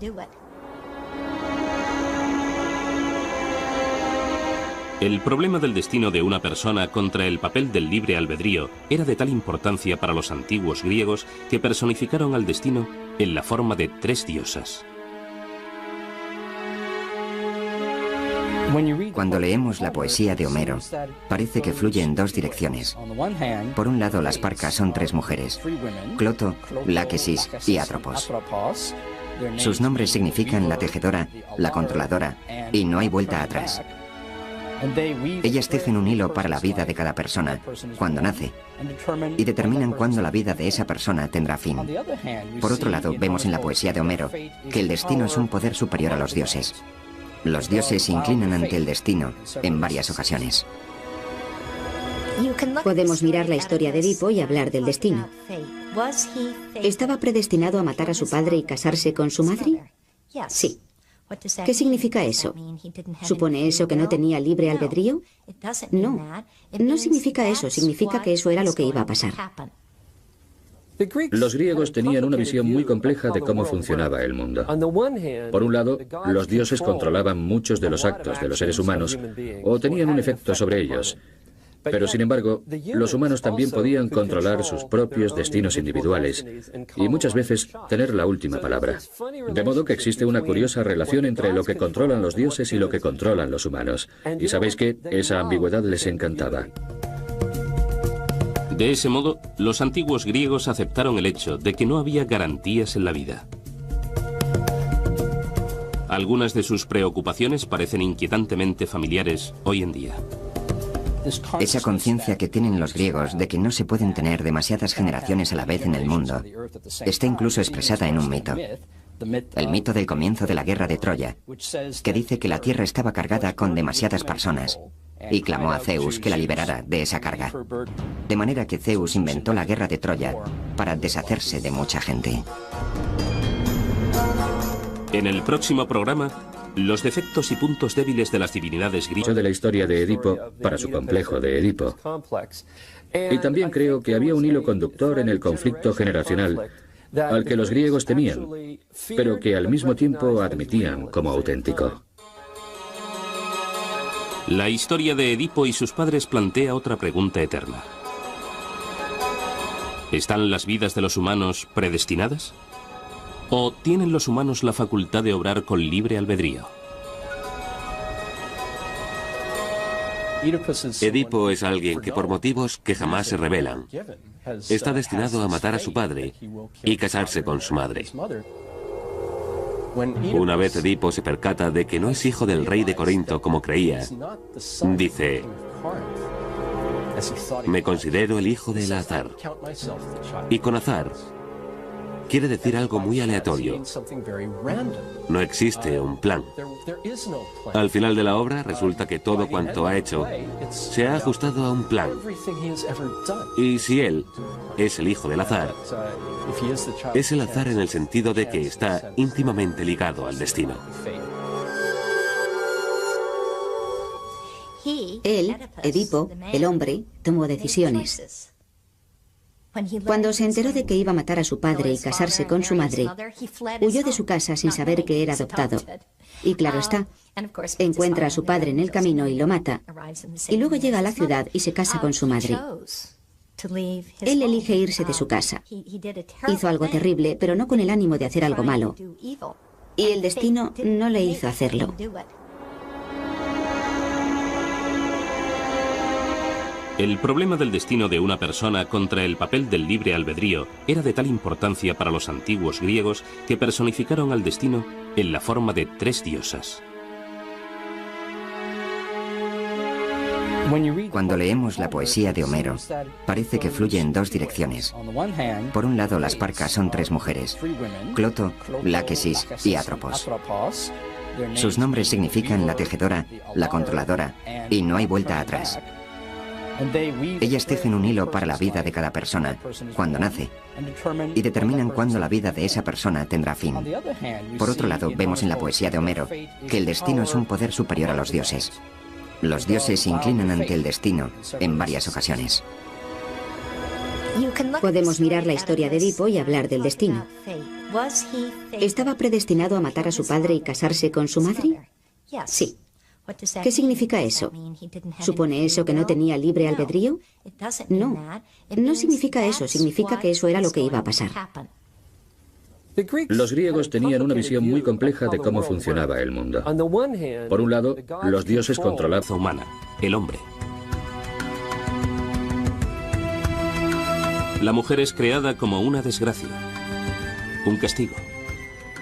El problema del destino de una persona contra el papel del libre albedrío era de tal importancia para los antiguos griegos que personificaron al destino en la forma de 3 diosas. Cuando leemos la poesía de Homero, parece que fluye en 2 direcciones. Por un lado, las Parcas son 3 mujeres: Cloto, Láquesis y Atropos. Sus nombres significan la tejedora, la controladora, y no hay vuelta atrás. Ellas tejen un hilo para la vida de cada persona, cuando nace, y determinan cuándo la vida de esa persona tendrá fin. Por otro lado, vemos en la poesía de Homero que el destino es un poder superior a los dioses. Los dioses se inclinan ante el destino en varias ocasiones. Podemos mirar la historia de Edipo y hablar del destino. ¿Estaba predestinado a matar a su padre y casarse con su madre? Sí. ¿Qué significa eso? ¿Supone eso que no tenía libre albedrío? No, no significa eso, significa que eso era lo que iba a pasar. Los griegos tenían una visión muy compleja de cómo funcionaba el mundo. Por un lado, los dioses controlaban muchos de los actos de los seres humanos o tenían un efecto sobre ellos. Pero sin embargo, los humanos también podían controlar sus propios destinos individuales y muchas veces tener la última palabra. De modo que existe una curiosa relación entre lo que controlan los dioses y lo que controlan los humanos. Y sabéis que esa ambigüedad les encantaba. De ese modo, los antiguos griegos aceptaron el hecho de que no había garantías en la vida. Algunas de sus preocupaciones parecen inquietantemente familiares hoy en día. Esa conciencia que tienen los griegos de que no se pueden tener demasiadas generaciones a la vez en el mundo está incluso expresada en un mito. El mito del comienzo de la guerra de Troya, que dice que la tierra estaba cargada con demasiadas personas y clamó a Zeus que la liberara de esa carga. De manera que Zeus inventó la guerra de Troya para deshacerse de mucha gente. En el próximo programa, Los defectos y puntos débiles de las divinidades griegas de la historia de Edipo para su complejo de Edipo. Y también creo que había un hilo conductor en el conflicto generacional al que los griegos temían, pero que al mismo tiempo admitían como auténtico. La historia de Edipo y sus padres plantea otra pregunta eterna. ¿Están las vidas de los humanos predestinadas? ¿O tienen los humanos la facultad de obrar con libre albedrío? Edipo es alguien que por motivos que jamás se revelan está destinado a matar a su padre y casarse con su madre. Una vez Edipo se percata de que no es hijo del rey de Corinto como creía, dice: me considero el hijo del azar. Y con azar quiere decir algo muy aleatorio. No existe un plan. Al final de la obra resulta que todo cuanto ha hecho se ha ajustado a un plan. Y si él es el hijo del azar, es el azar en el sentido de que está íntimamente ligado al destino. Él, Edipo, el hombre, tomó decisiones. Cuando se enteró de que iba a matar a su padre y casarse con su madre, huyó de su casa sin saber que era adoptado. Y claro está, encuentra a su padre en el camino y lo mata. Y luego llega a la ciudad y se casa con su madre. Él elige irse de su casa. Hizo algo terrible, pero no con el ánimo de hacer algo malo. Y el destino no le hizo hacerlo. El problema del destino de una persona contra el papel del libre albedrío era de tal importancia para los antiguos griegos que personificaron al destino en la forma de 3 diosas. Cuando leemos la poesía de Homero, parece que fluye en 2 direcciones. Por un lado, las parcas son 3 mujeres: Cloto, Láquesis y Atropos. Sus nombres significan la tejedora, la controladora, y no hay vuelta atrás. Ellas tejen un hilo para la vida de cada persona, cuando nace, y determinan cuándo la vida de esa persona tendrá fin. Por otro lado, vemos en la poesía de Homero que el destino es un poder superior a los dioses. Los dioses se inclinan ante el destino en varias ocasiones. Podemos mirar la historia de Edipo y hablar del destino. ¿Estaba predestinado a matar a su padre y casarse con su madre? Sí. ¿Qué significa eso? ¿Supone eso que no tenía libre albedrío? No, no significa eso, significa que eso era lo que iba a pasar. Los griegos tenían una visión muy compleja de cómo funcionaba el mundo. Por un lado, los dioses controlaban La raza humana, el hombre. La mujer es creada como una desgracia, un castigo,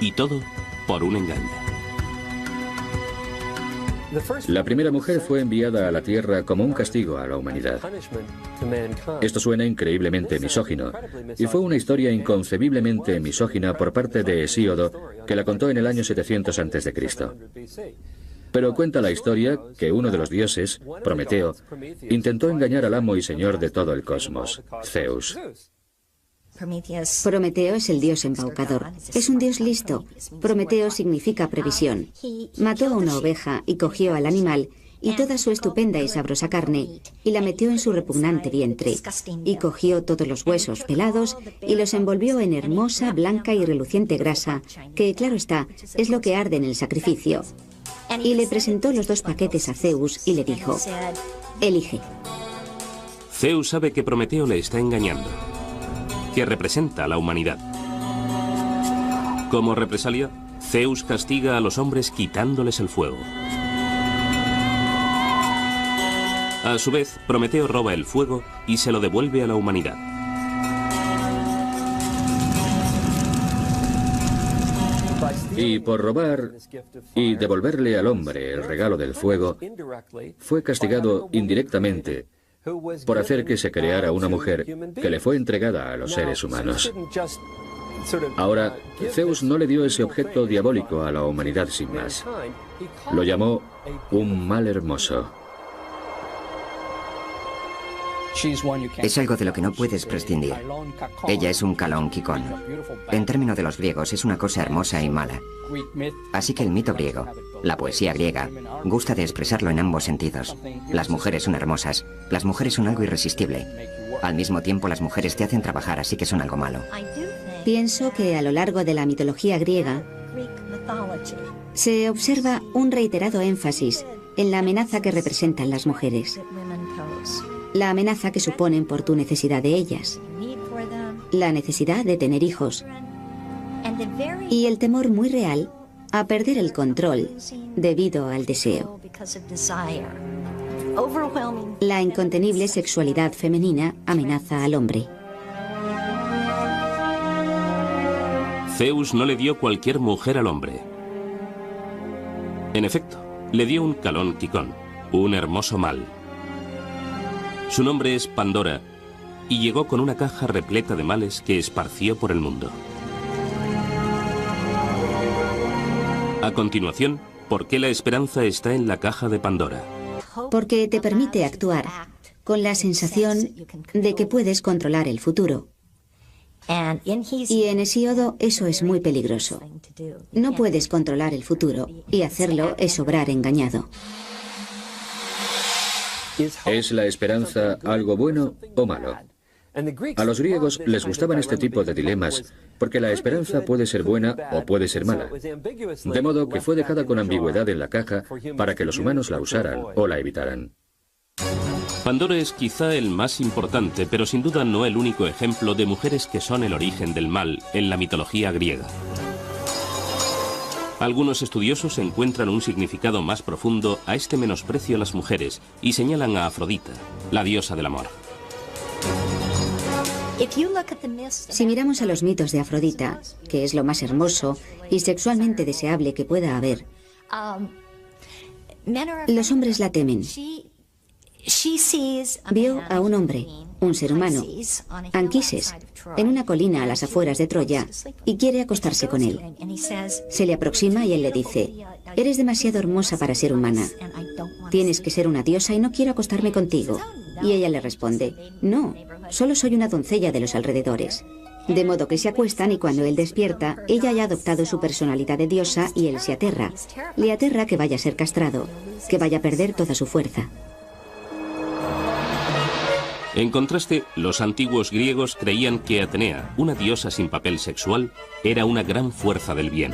y todo por un engaño. La primera mujer fue enviada a la tierra como un castigo a la humanidad. Esto suena increíblemente misógino, y fue una historia inconcebiblemente misógina por parte de Hesíodo, que la contó en el año 700 a.C. Pero cuenta la historia que uno de los dioses, Prometeo, intentó engañar al amo y señor de todo el cosmos, Zeus. Prometeo es el dios embaucador. Es un dios listo. Prometeo significa previsión. Mató a una oveja y cogió al animal y toda su estupenda y sabrosa carne y la metió en su repugnante vientre. Y cogió todos los huesos pelados y los envolvió en hermosa, blanca y reluciente grasa, que, claro está, es lo que arde en el sacrificio. Y le presentó los 2 paquetes a Zeus y le dijo: elige. Zeus sabe que Prometeo le está engañando, que representa a la humanidad. Como represalia, Zeus castiga a los hombres quitándoles el fuego. A su vez, Prometeo roba el fuego y se lo devuelve a la humanidad. Y por robar y devolverle al hombre el regalo del fuego, fue castigado indirectamente por hacer que se creara una mujer que le fue entregada a los seres humanos. Ahora, Zeus no le dio ese objeto diabólico a la humanidad sin más. Lo llamó un mal hermoso. Es algo de lo que no puedes prescindir. Ella es un Kalón Kikón. En términos de los griegos, es una cosa hermosa y mala. Así que el mito griego La poesía griega gusta de expresarlo en ambos sentidos. Las mujeres son hermosas, las mujeres son algo irresistible. Al mismo tiempo, las mujeres te hacen trabajar, así que son algo malo. Pienso que a lo largo de la mitología griega se observa un reiterado énfasis en la amenaza que representan las mujeres. La amenaza que suponen por tu necesidad de ellas. La necesidad de tener hijos. Y el temor muy real a perder el control debido al deseo. La incontenible sexualidad femenina amenaza al hombre. Zeus no le dio cualquier mujer al hombre. En efecto, le dio un Calón Quicón, un hermoso mal. Su nombre es Pandora, y llegó con una caja repleta de males que esparció por el mundo. A continuación, ¿por qué la esperanza está en la caja de Pandora? Porque te permite actuar con la sensación de que puedes controlar el futuro. Y en Hesíodo eso es muy peligroso. No puedes controlar el futuro, y hacerlo es obrar engañado. ¿Es la esperanza algo bueno o malo? A los griegos les gustaban este tipo de dilemas, porque la esperanza puede ser buena o puede ser mala. De modo que fue dejada con ambigüedad en la caja para que los humanos la usaran o la evitaran. Pandora es quizá el más importante, pero sin duda no el único ejemplo de mujeres que son el origen del mal en la mitología griega. Algunos estudiosos encuentran un significado más profundo a este menosprecio a las mujeres y señalan a Afrodita, la diosa del amor. Si miramos a los mitos de Afrodita, que es lo más hermoso y sexualmente deseable que pueda haber, los hombres la temen. Vio a un hombre, un ser humano, Anquises, en una colina a las afueras de Troya y quiere acostarse con él. Se le aproxima y él le dice: eres demasiado hermosa para ser humana. Tienes que ser una diosa y no quiero acostarme contigo. Y ella le responde: no, solo soy una doncella de los alrededores. De modo que se acuestan y cuando él despierta, ella ya ha adoptado su personalidad de diosa y él se aterra. Le aterra que vaya a ser castrado, que vaya a perder toda su fuerza. En contraste, los antiguos griegos creían que Atenea, una diosa sin papel sexual, era una gran fuerza del bien.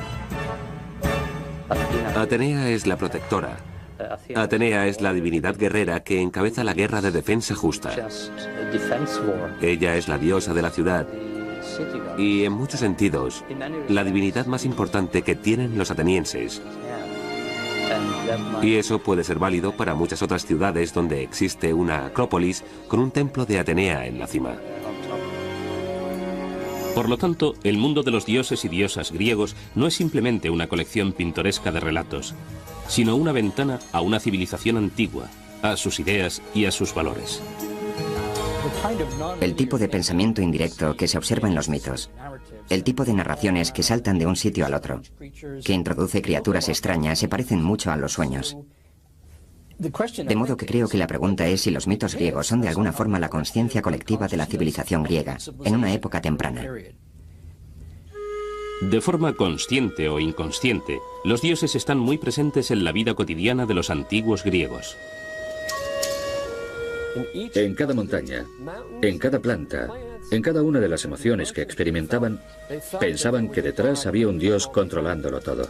Atenea es la protectora. Atenea es la divinidad guerrera que encabeza la guerra de defensa justa. Ella es la diosa de la ciudad y, en muchos sentidos, la divinidad más importante que tienen los atenienses. Y eso puede ser válido para muchas otras ciudades donde existe una acrópolis con un templo de Atenea en la cima. Por lo tanto, el mundo de los dioses y diosas griegos no es simplemente una colección pintoresca de relatos, sino una ventana a una civilización antigua, a sus ideas y a sus valores. El tipo de pensamiento indirecto que se observa en los mitos, el tipo de narraciones que saltan de un sitio al otro, que introduce criaturas extrañas, se parecen mucho a los sueños. De modo que creo que la pregunta es si los mitos griegos son de alguna forma la conciencia colectiva de la civilización griega, en una época temprana. De forma consciente o inconsciente, los dioses están muy presentes en la vida cotidiana de los antiguos griegos. En cada montaña, en cada planta, en cada una de las emociones que experimentaban, pensaban que detrás había un dios controlándolo todo.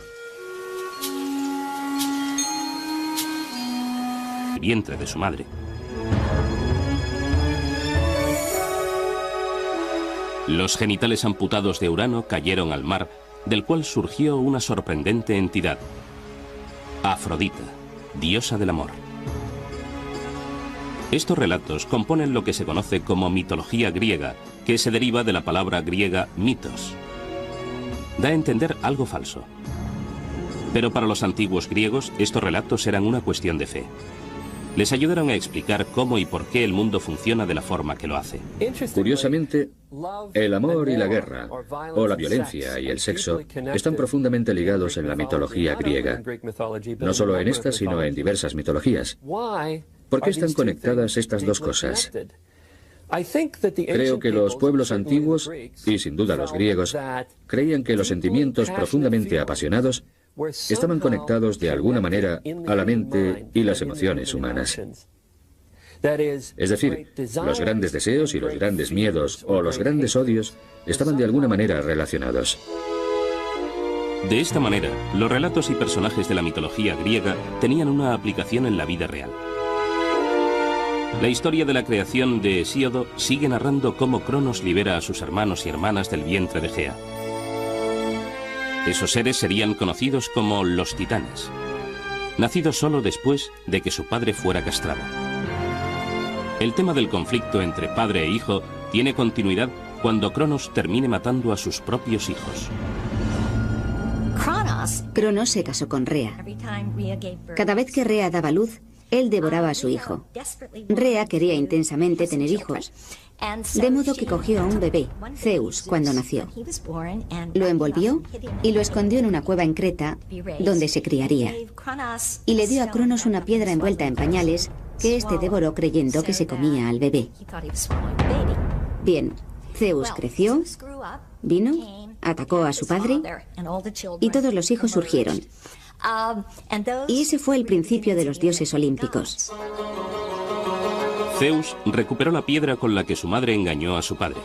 El vientre de su madre. Los genitales amputados de Urano cayeron al mar, del cual surgió una sorprendente entidad: Afrodita, diosa del amor. Estos relatos componen lo que se conoce como mitología griega, que se deriva de la palabra griega mitos. Da a entender algo falso. Pero para los antiguos griegos, estos relatos eran una cuestión de fe. Les ayudaron a explicar cómo y por qué el mundo funciona de la forma que lo hace. Curiosamente, el amor y la guerra, o la violencia y el sexo, están profundamente ligados en la mitología griega. No solo en esta, sino en diversas mitologías. ¿Por qué están conectadas estas dos cosas? Creo que los pueblos antiguos, y sin duda los griegos, creían que los sentimientos profundamente apasionados estaban conectados de alguna manera a la mente y las emociones humanas. Es decir, los grandes deseos y los grandes miedos o los grandes odios estaban de alguna manera relacionados. De esta manera, los relatos y personajes de la mitología griega tenían una aplicación en la vida real. La historia de la creación de Hesíodo sigue narrando cómo Cronos libera a sus hermanos y hermanas del vientre de Gea. Esos seres serían conocidos como los titanes, nacidos solo después de que su padre fuera castrado. El tema del conflicto entre padre e hijo tiene continuidad cuando Cronos termine matando a sus propios hijos. Cronos se casó con Rea. Cada vez que Rea daba luz, él devoraba a su hijo. Rea quería intensamente tener hijos, de modo que cogió a un bebé, Zeus, cuando nació. Lo envolvió y lo escondió en una cueva en Creta, donde se criaría. Y le dio a Cronos una piedra envuelta en pañales que éste devoró creyendo que se comía al bebé. Bien, Zeus creció, vino, atacó a su padre y todos los hijos surgieron. Y ese fue el principio de los dioses olímpicos. Zeus recuperó la piedra con la que su madre engañó a su padre.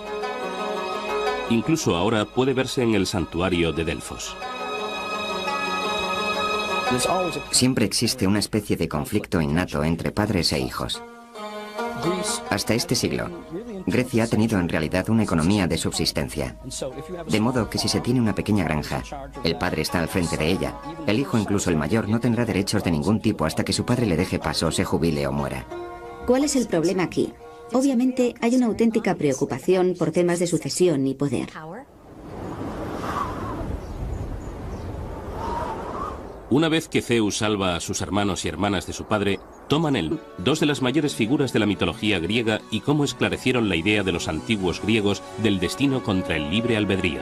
Incluso ahora puede verse en el santuario de Delfos. Siempre existe una especie de conflicto innato entre padres e hijos. Hasta este siglo, Grecia ha tenido en realidad una economía de subsistencia. De modo que si se tiene una pequeña granja, el padre está al frente de ella. El hijo, incluso el mayor, no tendrá derechos de ningún tipo hasta que su padre le deje paso, se jubile o muera. ¿Cuál es el problema aquí? Obviamente hay una auténtica preocupación por temas de sucesión y poder. Una vez que Zeus salva a sus hermanos y hermanas de su padre, toman él, dos de las mayores figuras de la mitología griega, y cómo esclarecieron la idea de los antiguos griegos del destino contra el libre albedrío.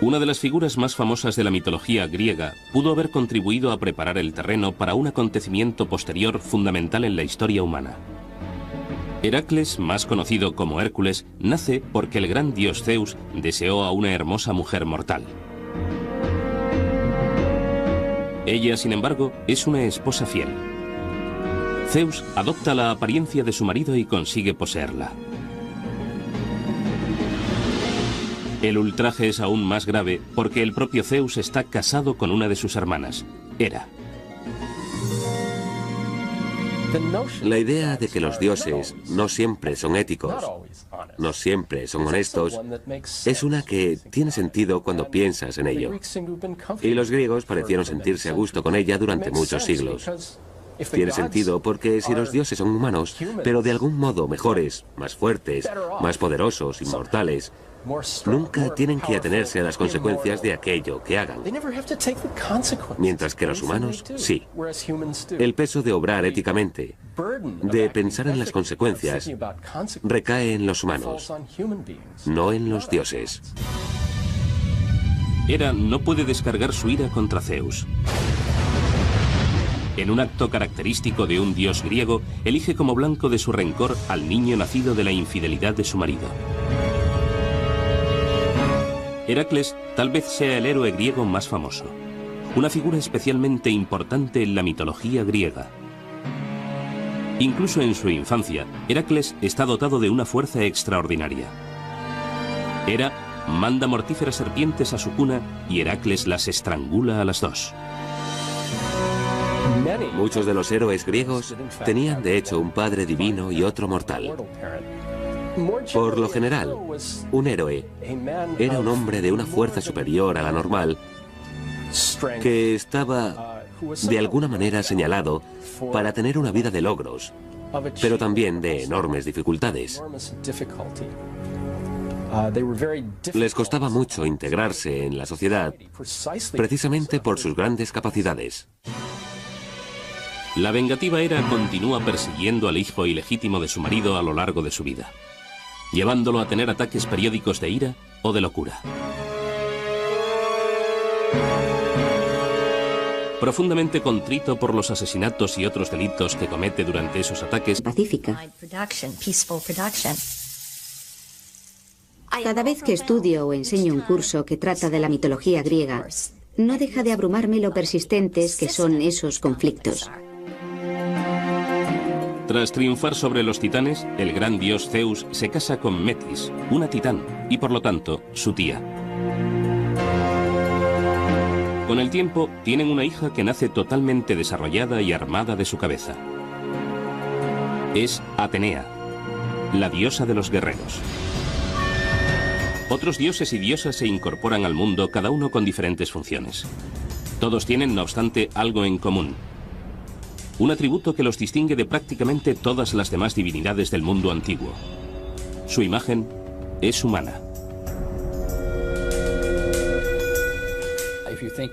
Una de las figuras más famosas de la mitología griega pudo haber contribuido a preparar el terreno para un acontecimiento posterior fundamental en la historia humana. Heracles, más conocido como Hércules, nace porque el gran dios Zeus deseó a una hermosa mujer mortal. Ella, sin embargo, es una esposa fiel. Zeus adopta la apariencia de su marido y consigue poseerla. El ultraje es aún más grave porque el propio Zeus está casado con una de sus hermanas, Hera. La idea de que los dioses no siempre son éticos, no siempre son honestos, es una que tiene sentido cuando piensas en ello. Y los griegos parecieron sentirse a gusto con ella durante muchos siglos. Tiene sentido porque si los dioses son humanos, pero de algún modo mejores, más fuertes, más poderosos, inmortales, nunca tienen que atenerse a las consecuencias de aquello que hagan. Mientras que los humanos, sí. El peso de obrar éticamente, de pensar en las consecuencias, recae en los humanos, no en los dioses. Hera no puede descargar su ira contra Zeus. En un acto característico de un dios griego, elige como blanco de su rencor al niño nacido de la infidelidad de su marido. Heracles tal vez sea el héroe griego más famoso, una figura especialmente importante en la mitología griega. Incluso en su infancia, Heracles está dotado de una fuerza extraordinaria. Hera manda mortíferas serpientes a su cuna y Heracles las estrangula a las dos. Muchos de los héroes griegos tenían de hecho un padre divino y otro mortal. Por lo general, un héroe era un hombre de una fuerza superior a la normal que estaba de alguna manera señalado para tener una vida de logros, pero también de enormes dificultades. Les costaba mucho integrarse en la sociedad precisamente por sus grandes capacidades. La vengativa Hera continúa persiguiendo al hijo ilegítimo de su marido a lo largo de su vida, llevándolo a tener ataques periódicos de ira o de locura. profundamente contrito por los asesinatos y otros delitos que comete durante esos ataques, pacífica. Cada vez que estudio o enseño un curso que trata de la mitología griega, no deja de abrumarme lo persistentes que son esos conflictos. Tras triunfar sobre los titanes, el gran dios Zeus se casa con Metis, una titán, y por lo tanto, su tía. Con el tiempo, tienen una hija que nace totalmente desarrollada y armada de su cabeza. Es Atenea, la diosa de los guerreros. Otros dioses y diosas se incorporan al mundo, cada uno con diferentes funciones. Todos tienen, no obstante, algo en común. Un atributo que los distingue de prácticamente todas las demás divinidades del mundo antiguo. Su imagen es humana.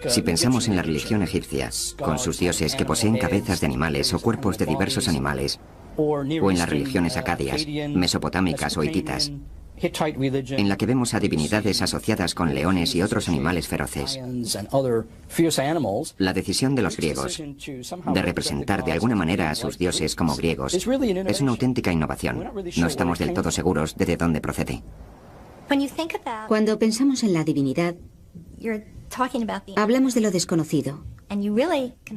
Si pensamos en la religión egipcia, con sus dioses que poseen cabezas de animales o cuerpos de diversos animales, o en las religiones acadias, mesopotámicas o hititas, en la que vemos a divinidades asociadas con leones y otros animales feroces. La decisión de los griegos de representar de alguna manera a sus dioses como griegos es una auténtica innovación. No estamos del todo seguros de dónde procede. Cuando pensamos en la divinidad, hablamos de lo desconocido.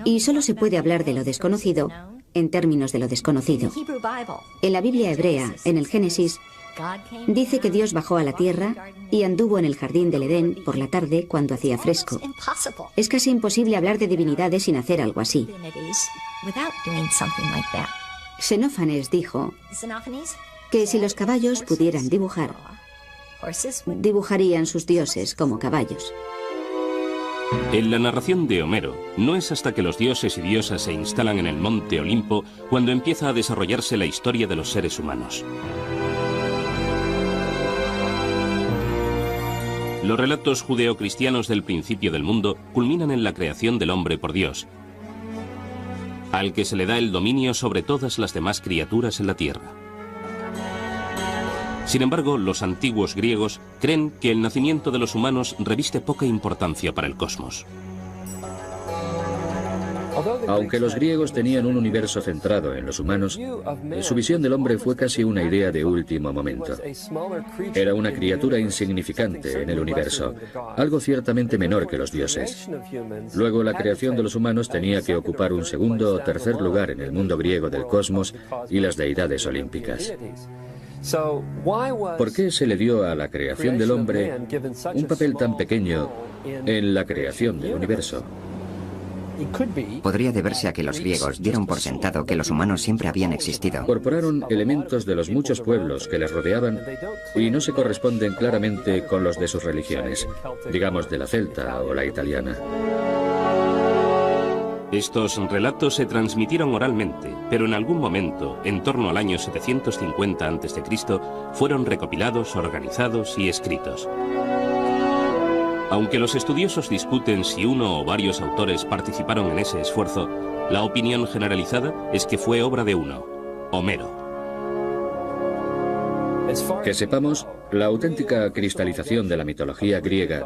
Y solo se puede hablar de lo desconocido en términos de lo desconocido. En la Biblia hebrea, en el Génesis, dice que Dios bajó a la tierra y anduvo en el jardín del Edén por la tarde cuando hacía fresco. Es casi imposible hablar de divinidades sin hacer algo así. Xenófanes dijo que si los caballos pudieran dibujar, dibujarían sus dioses como caballos. En la narración de Homero, no es hasta que los dioses y diosas se instalan en el monte Olimpo cuando empieza a desarrollarse la historia de los seres humanos. Los relatos judeocristianos del principio del mundo culminan en la creación del hombre por Dios, al que se le da el dominio sobre todas las demás criaturas en la tierra. Sin embargo, los antiguos griegos creen que el nacimiento de los humanos reviste poca importancia para el cosmos. Aunque los griegos tenían un universo centrado en los humanos, su visión del hombre fue casi una idea de último momento. Era una criatura insignificante en el universo, algo ciertamente menor que los dioses. Luego, la creación de los humanos tenía que ocupar un segundo o tercer lugar en el mundo griego del cosmos y las deidades olímpicas. ¿Por qué se le dio a la creación del hombre un papel tan pequeño en la creación del universo? Podría deberse a que los griegos dieron por sentado que los humanos siempre habían existido. Incorporaron elementos de los muchos pueblos que les rodeaban y no se corresponden claramente con los de sus religiones, digamos de la celta o la italiana. Estos relatos se transmitieron oralmente, pero en algún momento, en torno al año 750 a.C., fueron recopilados, organizados y escritos. Aunque los estudiosos discuten si uno o varios autores participaron en ese esfuerzo, la opinión generalizada es que fue obra de uno, Homero. Que sepamos, la auténtica cristalización de la mitología griega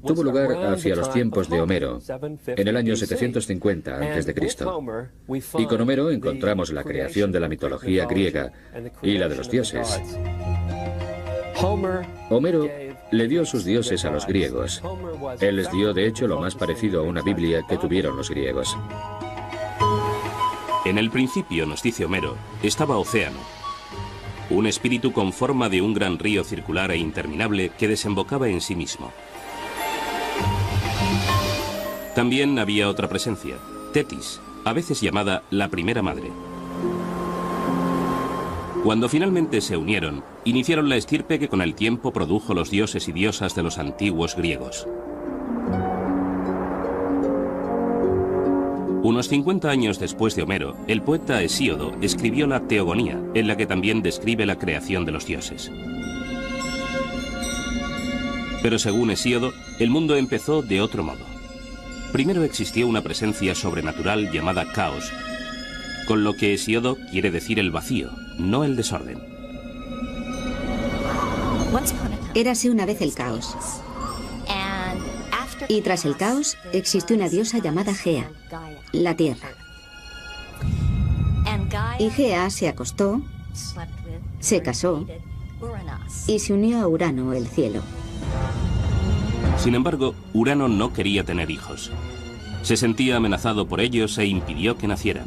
tuvo lugar hacia los tiempos de Homero, en el año 750 a.C. Y con Homero encontramos la creación de la mitología griega y la de los dioses. Homero le dio sus dioses a los griegos. Él les dio, de hecho, lo más parecido a una Biblia que tuvieron los griegos. En el principio, nos dice Homero, estaba Océano, un espíritu con forma de un gran río circular e interminable que desembocaba en sí mismo. También había otra presencia, Tetis, a veces llamada la primera madre. Cuando finalmente se unieron, iniciaron la estirpe que con el tiempo produjo los dioses y diosas de los antiguos griegos. Unos 50 años después de Homero, el poeta Hesíodo escribió la Teogonía, en la que también describe la creación de los dioses. Pero según Hesíodo, el mundo empezó de otro modo. Primero existió una presencia sobrenatural llamada caos, con lo que Hesíodo quiere decir el vacío, no el desorden. Érase una vez el caos. Y tras el caos, existió una diosa llamada Gea, la tierra. Y Gea se acostó, se casó y se unió a Urano, el cielo. Sin embargo, Urano no quería tener hijos. Se sentía amenazado por ellos e impidió que nacieran.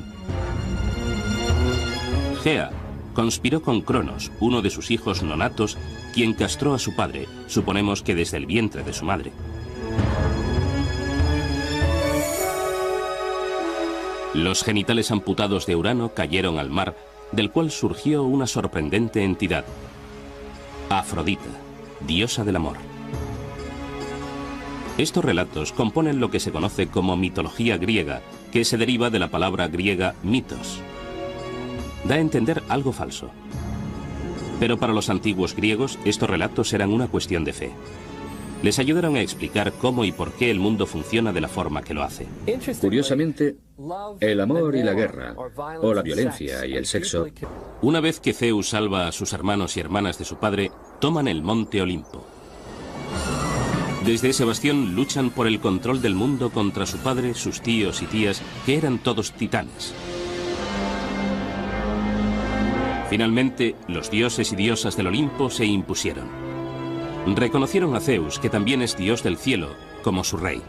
Gea conspiró con Cronos, uno de sus hijos nonatos, quien castró a su padre, suponemos que desde el vientre de su madre. Los genitales amputados de Urano cayeron al mar, del cual surgió una sorprendente entidad, Afrodita, diosa del amor. Estos relatos componen lo que se conoce como mitología griega, que se deriva de la palabra griega mitos. Da a entender algo falso. Pero para los antiguos griegos, estos relatos eran una cuestión de fe. Les ayudaron a explicar cómo y por qué el mundo funciona de la forma que lo hace. Curiosamente, el amor y la guerra, o la violencia y el sexo, una vez que Zeus salva a sus hermanos y hermanas de su padre, toman el monte Olimpo. Desde ese bastión luchan por el control del mundo contra su padre, sus tíos y tías, que eran todos titanes. Finalmente, los dioses y diosas del Olimpo se impusieron. Reconocieron a Zeus, que también es dios del cielo, como su rey.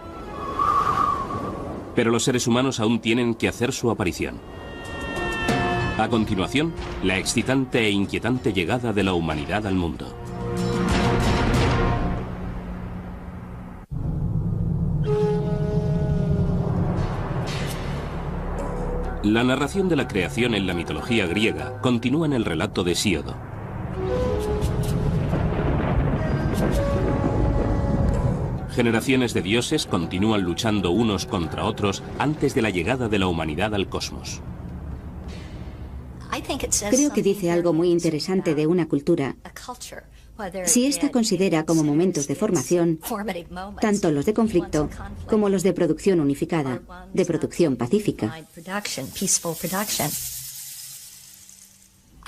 Pero los seres humanos aún tienen que hacer su aparición. A continuación, la excitante e inquietante llegada de la humanidad al mundo. La narración de la creación en la mitología griega continúa en el relato de Hesíodo. Generaciones de dioses continúan luchando unos contra otros antes de la llegada de la humanidad al cosmos. Creo que dice algo muy interesante de una cultura. Si ésta considera como momentos de formación tanto los de conflicto como los de producción unificada, de producción pacífica.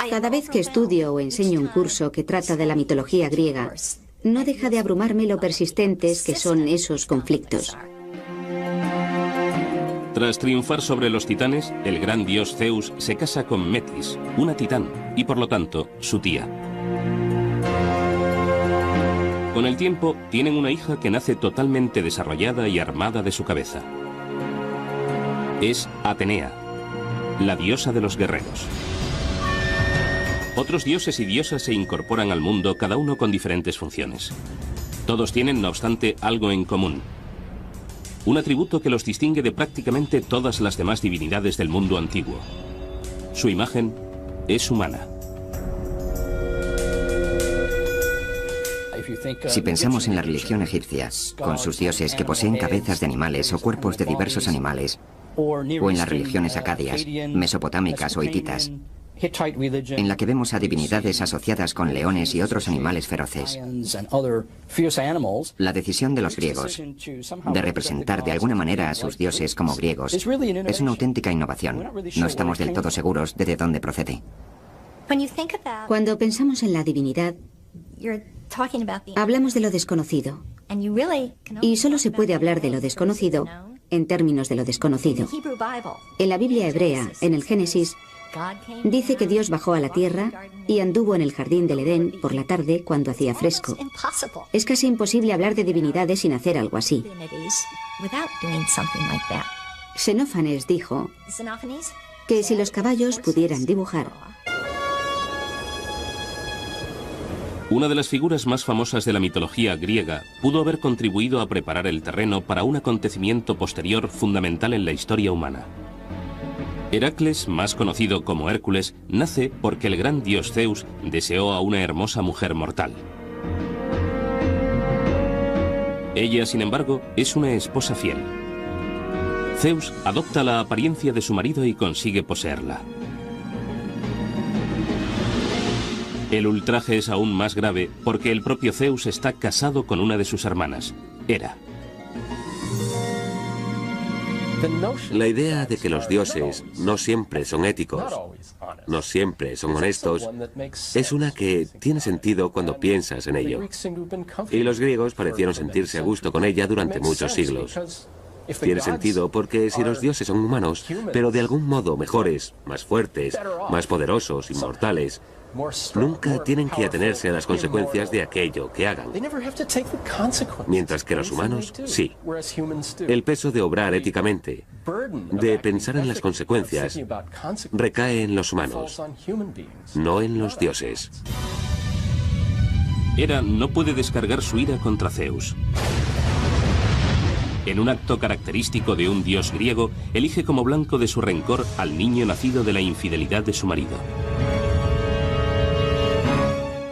Cada vez que estudio o enseño un curso que trata de la mitología griega, no deja de abrumarme lo persistentes que son esos conflictos. Tras triunfar sobre los titanes, el gran dios Zeus se casa con Metis, una titán, y por lo tanto, su tía. Con el tiempo, tienen una hija que nace totalmente desarrollada y armada de su cabeza. Es Atenea, la diosa de los guerreros. Otros dioses y diosas se incorporan al mundo, cada uno con diferentes funciones. Todos tienen, no obstante, algo en común. Un atributo que los distingue de prácticamente todas las demás divinidades del mundo antiguo. Su imagen es humana. Si pensamos en la religión egipcia, con sus dioses que poseen cabezas de animales o cuerpos de diversos animales, o en las religiones acadias, mesopotámicas o hititas, en la que vemos a divinidades asociadas con leones y otros animales feroces. La decisión de los griegos de representar de alguna manera a sus dioses como griegos es una auténtica innovación. No estamos del todo seguros de dónde procede. Cuando pensamos en la divinidad, hablamos de lo desconocido. Y solo se puede hablar de lo desconocido en términos de lo desconocido. En la Biblia hebrea, en el Génesis, dice que Dios bajó a la tierra y anduvo en el jardín del Edén por la tarde cuando hacía fresco. Es casi imposible hablar de divinidades sin hacer algo así. Xenófanes dijo que si los caballos pudieran dibujar. Una de las figuras más famosas de la mitología griega pudo haber contribuido a preparar el terreno para un acontecimiento posterior fundamental en la historia humana. Heracles, más conocido como Hércules, nace porque el gran dios Zeus deseó a una hermosa mujer mortal. Ella, sin embargo, es una esposa fiel. Zeus adopta la apariencia de su marido y consigue poseerla. El ultraje es aún más grave porque el propio Zeus está casado con una de sus hermanas, Hera. La idea de que los dioses no siempre son éticos, no siempre son honestos, es una que tiene sentido cuando piensas en ello. Y los griegos parecieron sentirse a gusto con ella durante muchos siglos. Tiene sentido porque si los dioses son humanos, pero de algún modo mejores, más fuertes, más poderosos, inmortales, nunca tienen que atenerse a las consecuencias de aquello que hagan. Mientras que los humanos, sí. El peso de obrar éticamente, de pensar en las consecuencias, recae en los humanos, no en los dioses. Hera no puede descargar su ira contra Zeus. En un acto característico de un dios griego, elige como blanco de su rencor al niño nacido de la infidelidad de su marido.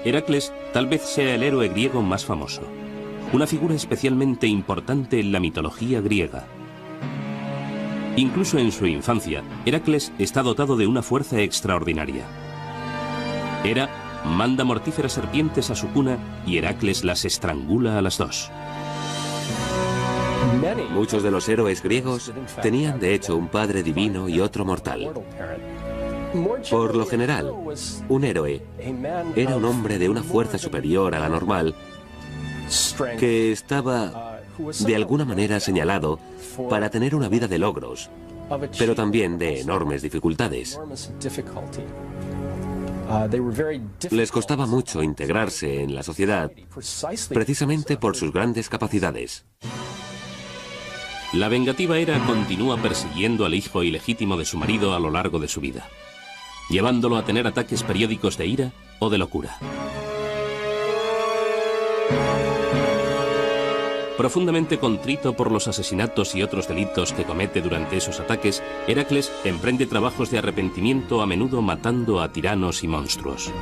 Heracles tal vez sea el héroe griego más famoso, una figura especialmente importante en la mitología griega. Incluso en su infancia, Heracles está dotado de una fuerza extraordinaria. Hera manda mortíferas serpientes a su cuna y Heracles las estrangula a las dos. Muchos de los héroes griegos tenían de hecho un padre divino y otro mortal. Por lo general, un héroe era un hombre de una fuerza superior a la normal que estaba de alguna manera señalado para tener una vida de logros, pero también de enormes dificultades. Les costaba mucho integrarse en la sociedad precisamente por sus grandes capacidades. La vengativa Hera continúa persiguiendo al hijo ilegítimo de su marido a lo largo de su vida, llevándolo a tener ataques periódicos de ira o de locura. Profundamente contrito por los asesinatos y otros delitos que comete durante esos ataques, Heracles emprende trabajos de arrepentimiento, a menudo matando a tiranos y monstruos.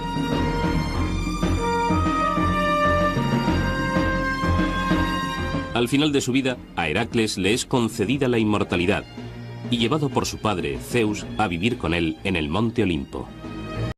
Al final de su vida, a Heracles le es concedida la inmortalidad y llevado por su padre, Zeus, a vivir con él en el monte Olimpo.